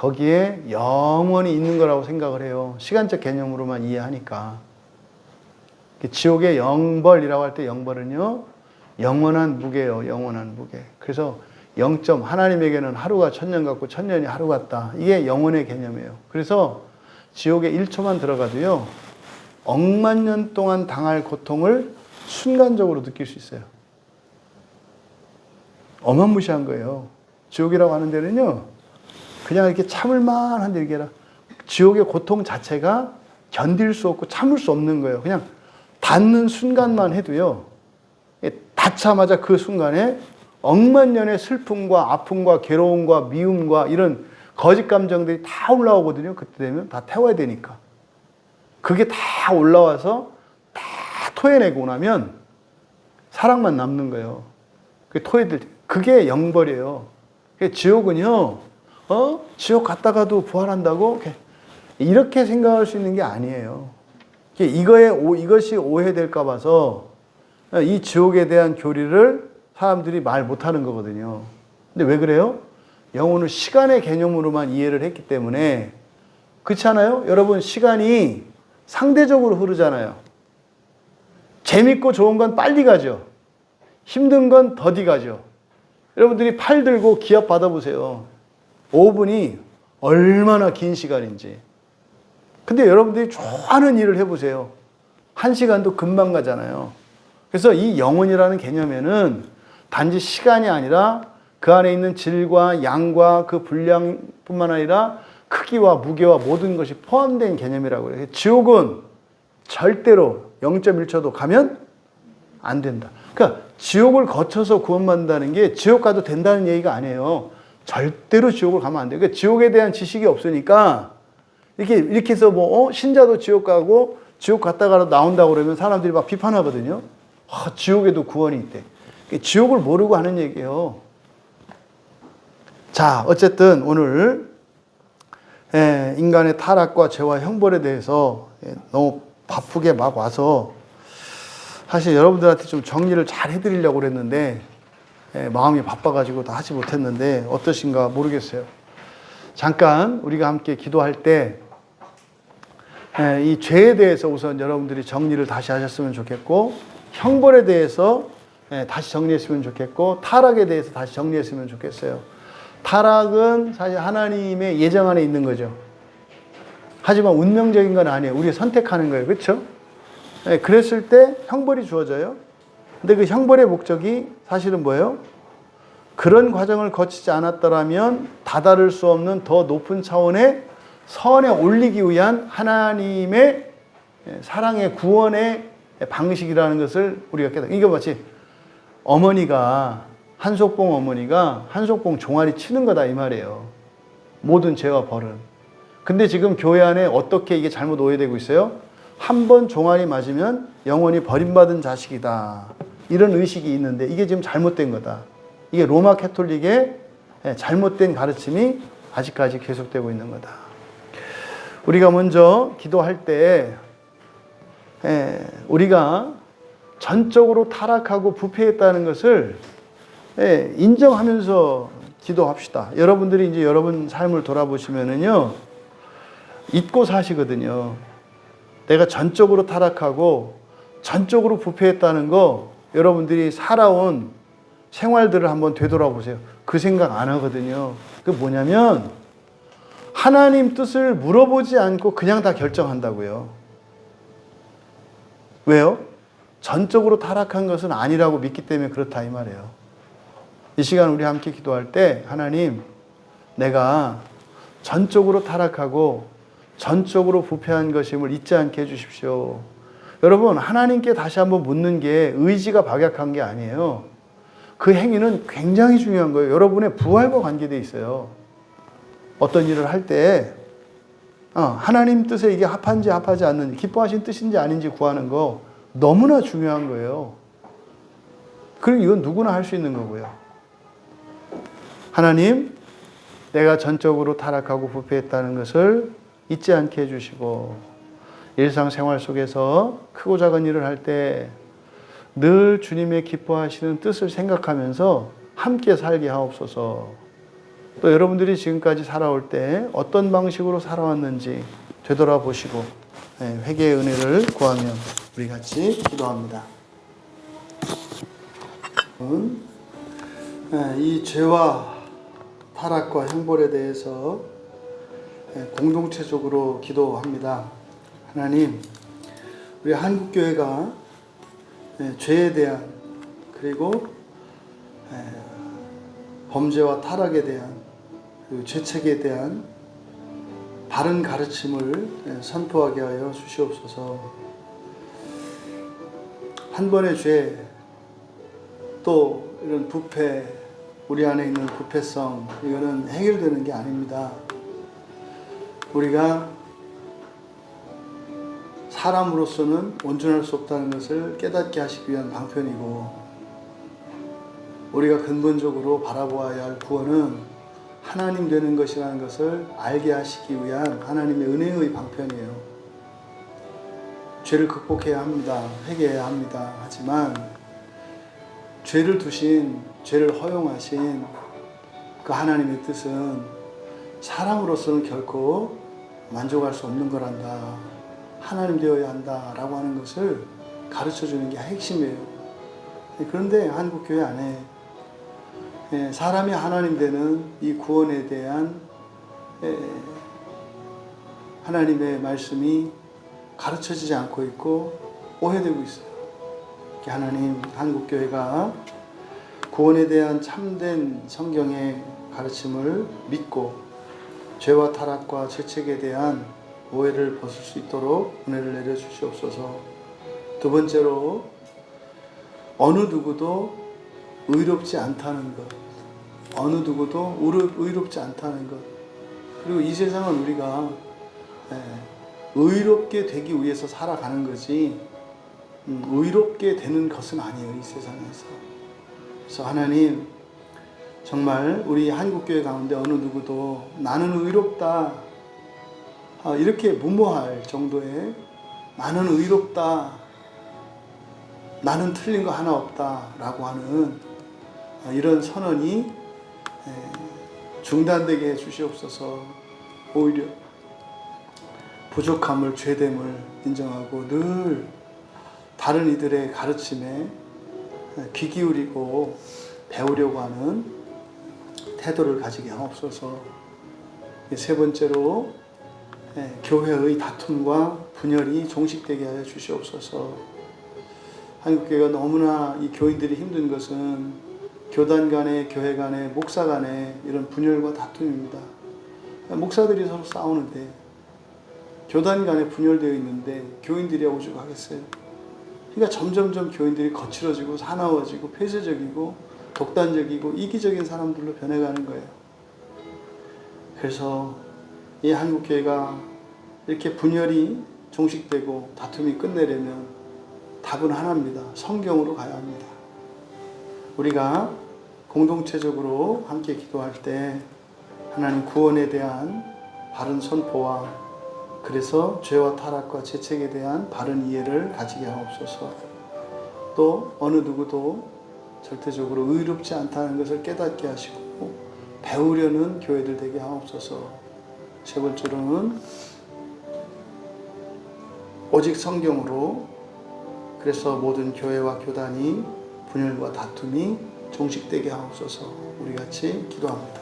거기에 영원히 있는 거라고 생각을 해요. 시간적 개념으로만 이해하니까. 지옥의 영벌이라고 할 때 영벌은요, 영원한 무게예요. 영원한 무게. 그래서 0점, 하나님에게는 하루가 천년 같고 천년이 하루 같다. 이게 영원의 개념이에요. 그래서 지옥에 1초만 들어가도요, 억만 년 동안 당할 고통을 순간적으로 느낄 수 있어요. 어마무시한 거예요. 지옥이라고 하는 데는요, 그냥 이렇게 참을만 한데, 이게 지옥의 고통 자체가 견딜 수 없고 참을 수 없는 거예요. 그냥 닿는 순간만 해도요, 닿자마자 그 순간에 억만 년의 슬픔과 아픔과 괴로움과 미움과 이런 거짓 감정들이 다 올라오거든요. 그때 되면 다 태워야 되니까. 그게 다 올라와서 다 토해내고 나면 사랑만 남는 거예요. 그게 영벌이에요. 지옥은요, 지옥 갔다가도 부활한다고? 이렇게 생각할 수 있는 게 아니에요. 이것이 오해될까 봐서 이 지옥에 대한 교리를 사람들이 말 못하는 거거든요. 근데 왜 그래요? 영혼을 시간의 개념으로만 이해를 했기 때문에. 그렇지 않아요? 여러분, 시간이 상대적으로 흐르잖아요. 재밌고 좋은 건 빨리 가죠. 힘든 건 더디 가죠. 여러분들이 팔 들고 기합 받아보세요. 5분이 얼마나 긴 시간인지. 근데 여러분들이 좋아하는 일을 해보세요. 1시간도 금방 가잖아요. 그래서 이 영혼이라는 개념에는 단지 시간이 아니라 그 안에 있는 질과 양과 그 분량뿐만 아니라 크기와 무게와 모든 것이 포함된 개념이라고 해요. 지옥은 절대로 0.1초도 가면 안 된다. 그러니까 지옥을 거쳐서 구원받는다는 게 지옥 가도 된다는 얘기가 아니에요. 절대로 지옥을 가면 안 돼요. 그러니까 지옥에 대한 지식이 없으니까 이렇게 해서 신자도 지옥 가고 지옥 갔다가 나온다고 그러면 사람들이 막 비판하거든요. 지옥에도 구원이 있대. 지옥을 모르고 하는 얘기예요. 자, 어쨌든 오늘 인간의 타락과 죄와 형벌에 대해서 너무 바쁘게 막 와서 사실 여러분들한테 좀 정리를 잘 해드리려고 그랬는데 마음이 바빠가지고 다 하지 못했는데 어떠신가 모르겠어요. 잠깐 우리가 함께 기도할 때 이 죄에 대해서 우선 여러분들이 정리를 다시 하셨으면 좋겠고, 형벌에 대해서 다시 정리했으면 좋겠고, 타락에 대해서 다시 정리했으면 좋겠어요. 타락은 사실 하나님의 예정 안에 있는 거죠. 하지만 운명적인 건 아니에요. 우리가 선택하는 거예요. 그렇죠? 그랬을 때 형벌이 주어져요. 근데 그 형벌의 목적이 사실은 뭐예요? 그런 과정을 거치지 않았더라면 다다를 수 없는 더 높은 차원의 선에 올리기 위한 하나님의 사랑의 구원의 방식이라는 것을 우리가 깨달아요. 이게 마치 한속봉 어머니가 한속봉 종아리 치는 거다 이 말이에요. 모든 죄와 벌은. 근데 지금 교회 안에 어떻게 이게 잘못 오해되고 있어요? 한 번 종아리 맞으면 영원히 버림받은 자식이다. 이런 의식이 있는데 이게 지금 잘못된 거다. 이게 로마 캐톨릭의 잘못된 가르침이 아직까지 계속되고 있는 거다. 우리가 먼저 기도할 때 우리가 전적으로 타락하고 부패했다는 것을 인정하면서 기도합시다. 여러분들이 이제 여러분 삶을 돌아보시면은요, 잊고 사시거든요. 내가 전적으로 타락하고 전적으로 부패했다는 거 여러분들이 살아온 생활들을 한번 되돌아보세요. 그 생각 안 하거든요. 그게 뭐냐면 하나님 뜻을 물어보지 않고 그냥 다 결정한다고요. 왜요? 전적으로 타락한 것은 아니라고 믿기 때문에 그렇다 이 말이에요. 이 시간 우리 함께 기도할 때 하나님, 내가 전적으로 타락하고 전적으로 부패한 것임을 잊지 않게 해주십시오. 여러분, 하나님께 다시 한번 묻는 게 의지가 박약한 게 아니에요. 그 행위는 굉장히 중요한 거예요. 여러분의 부활과 관계되어 있어요. 어떤 일을 할 때 하나님 뜻에 이게 합한지 합하지 않는지, 기뻐하신 뜻인지 아닌지 구하는 거 너무나 중요한 거예요. 그리고 이건 누구나 할 수 있는 거고요. 하나님, 내가 전적으로 타락하고 부패했다는 것을 잊지 않게 해주시고, 일상생활 속에서 크고 작은 일을 할 때 늘 주님의 기뻐하시는 뜻을 생각하면서 함께 살게 하옵소서. 또 여러분들이 지금까지 살아올 때 어떤 방식으로 살아왔는지 되돌아보시고 회개의 은혜를 구하며 우리 같이 기도합니다. 이 죄와 타락과 형벌에 대해서 공동체적으로 기도합니다. 하나님, 우리 한국교회가 죄에 대한 그리고 범죄와 타락에 대한 그리고 죄책에 대한 바른 가르침을 선포하게 하여 주시옵소서. 한 번의 죄, 또 이런 부패, 우리 안에 있는 부패성, 이거는 해결되는 게 아닙니다. 우리가 사람으로서는 온전할 수 없다는 것을 깨닫게 하시기 위한 방편이고, 우리가 근본적으로 바라보아야 할 구원은 하나님 되는 것이라는 것을 알게 하시기 위한 하나님의 은혜의 방편이에요. 죄를 극복해야 합니다. 회개해야 합니다. 하지만 죄를 두신, 죄를 허용하신 그 하나님의 뜻은 사람으로서는 결코 만족할 수 없는 거란다. 하나님 되어야 한다라고 하는 것을 가르쳐 주는 게 핵심이에요. 그런데 한국교회 안에 사람이 하나님 되는 이 구원에 대한 하나님의 말씀이 가르쳐지지 않고 있고 오해되고 있어요. 하나님, 한국교회가 구원에 대한 참된 성경의 가르침을 믿고 죄와 타락과 죄책에 대한 오해를 벗을 수 있도록 은혜를 내려주시옵소서. 두 번째로, 어느 누구도 의롭지 않다는 것. 어느 누구도 의롭지 않다는 것. 그리고 이 세상은 우리가 의롭게 되기 위해서 살아가는 거지 의롭게 되는 것은 아니에요, 이 세상에서. 그래서 하나님, 정말 우리 한국교회 가운데 어느 누구도 나는 의롭다 이렇게 무모할 정도의 나는 의롭다, 나는 틀린 거 하나 없다 라고 하는 이런 선언이 중단되게 해주시옵소서. 오히려 부족함을, 죄됨을 인정하고 늘 다른 이들의 가르침에 귀 기울이고 배우려고 하는 태도를 가지게 하옵소서. 세 번째로, 교회의 다툼과 분열이 종식되게 하여 주시옵소서. 한국교회가 너무나 이 교인들이 힘든 것은 교단 간에, 교회 간에, 목사 간에 이런 분열과 다툼입니다. 목사들이 서로 싸우는데, 교단 간에 분열되어 있는데 교인들이 오죽하겠어요. 그러니까 점점점 교인들이 거칠어지고 사나워지고 폐쇄적이고 독단적이고 이기적인 사람들로 변해가는 거예요. 그래서 이 한국교회가 이렇게 분열이 종식되고 다툼이 끝내려면 답은 하나입니다. 성경으로 가야 합니다. 우리가 공동체적으로 함께 기도할 때 하나님 구원에 대한 바른 선포와 그래서 죄와 타락과 죄책에 대한 바른 이해를 가지게 하옵소서. 또 어느 누구도 절대적으로 의롭지 않다는 것을 깨닫게 하시고 배우려는 교회들 되게 하옵소서. 세 번째로는 오직 성경으로, 그래서 모든 교회와 교단이 분열과 다툼이 종식되게 하옵소서. 우리 같이 기도합니다.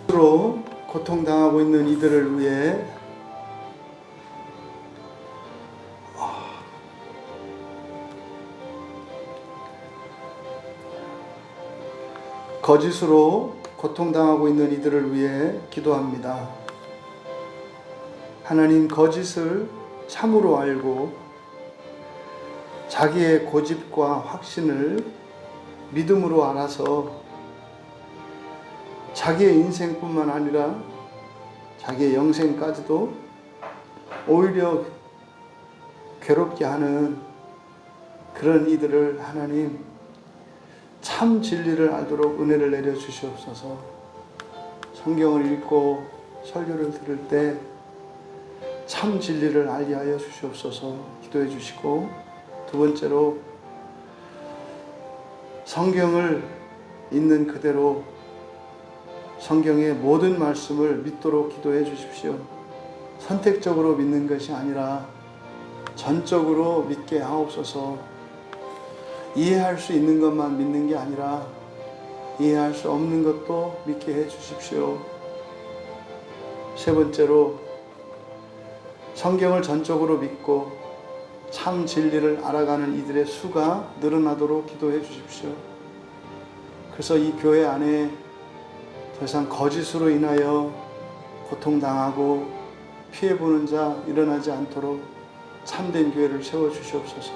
스스로 고통당하고 있는 이들을 위해 거짓으로 고통당하고 있는 이들을 위해 기도합니다. 하나님, 거짓을 참으로 알고 자기의 고집과 확신을 믿음으로 알아서 자기의 인생뿐만 아니라 자기의 영생까지도 오히려 괴롭게 하는 그런 이들을 하나님 참 진리를 알도록 은혜를 내려 주시옵소서. 성경을 읽고 설교를 들을 때 참 진리를 알게 하여 주시옵소서. 기도해 주시고, 두 번째로 성경을 있는 그대로 성경의 모든 말씀을 믿도록 기도해 주십시오. 선택적으로 믿는 것이 아니라 전적으로 믿게 하옵소서. 이해할 수 있는 것만 믿는 게 아니라 이해할 수 없는 것도 믿게 해 주십시오. 세 번째로, 성경을 전적으로 믿고 참 진리를 알아가는 이들의 수가 늘어나도록 기도해 주십시오. 그래서 이 교회 안에 더 이상 거짓으로 인하여 고통당하고 피해보는 자 일어나지 않도록 참된 교회를 세워주시옵소서.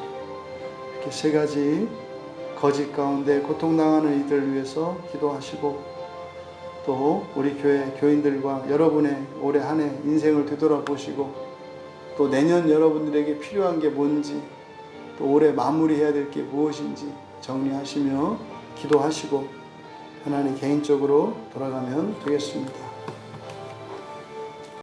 이렇게 세 가지 거짓 가운데 고통당하는 이들을 위해서 기도하시고, 또 우리 교회 교인들과 여러분의 올해 한 해 인생을 되돌아보시고, 또 내년 여러분들에게 필요한 게 뭔지, 또 올해 마무리해야 될 게 무엇인지 정리하시며 기도하시고 하나님 개인적으로 돌아가면 되겠습니다.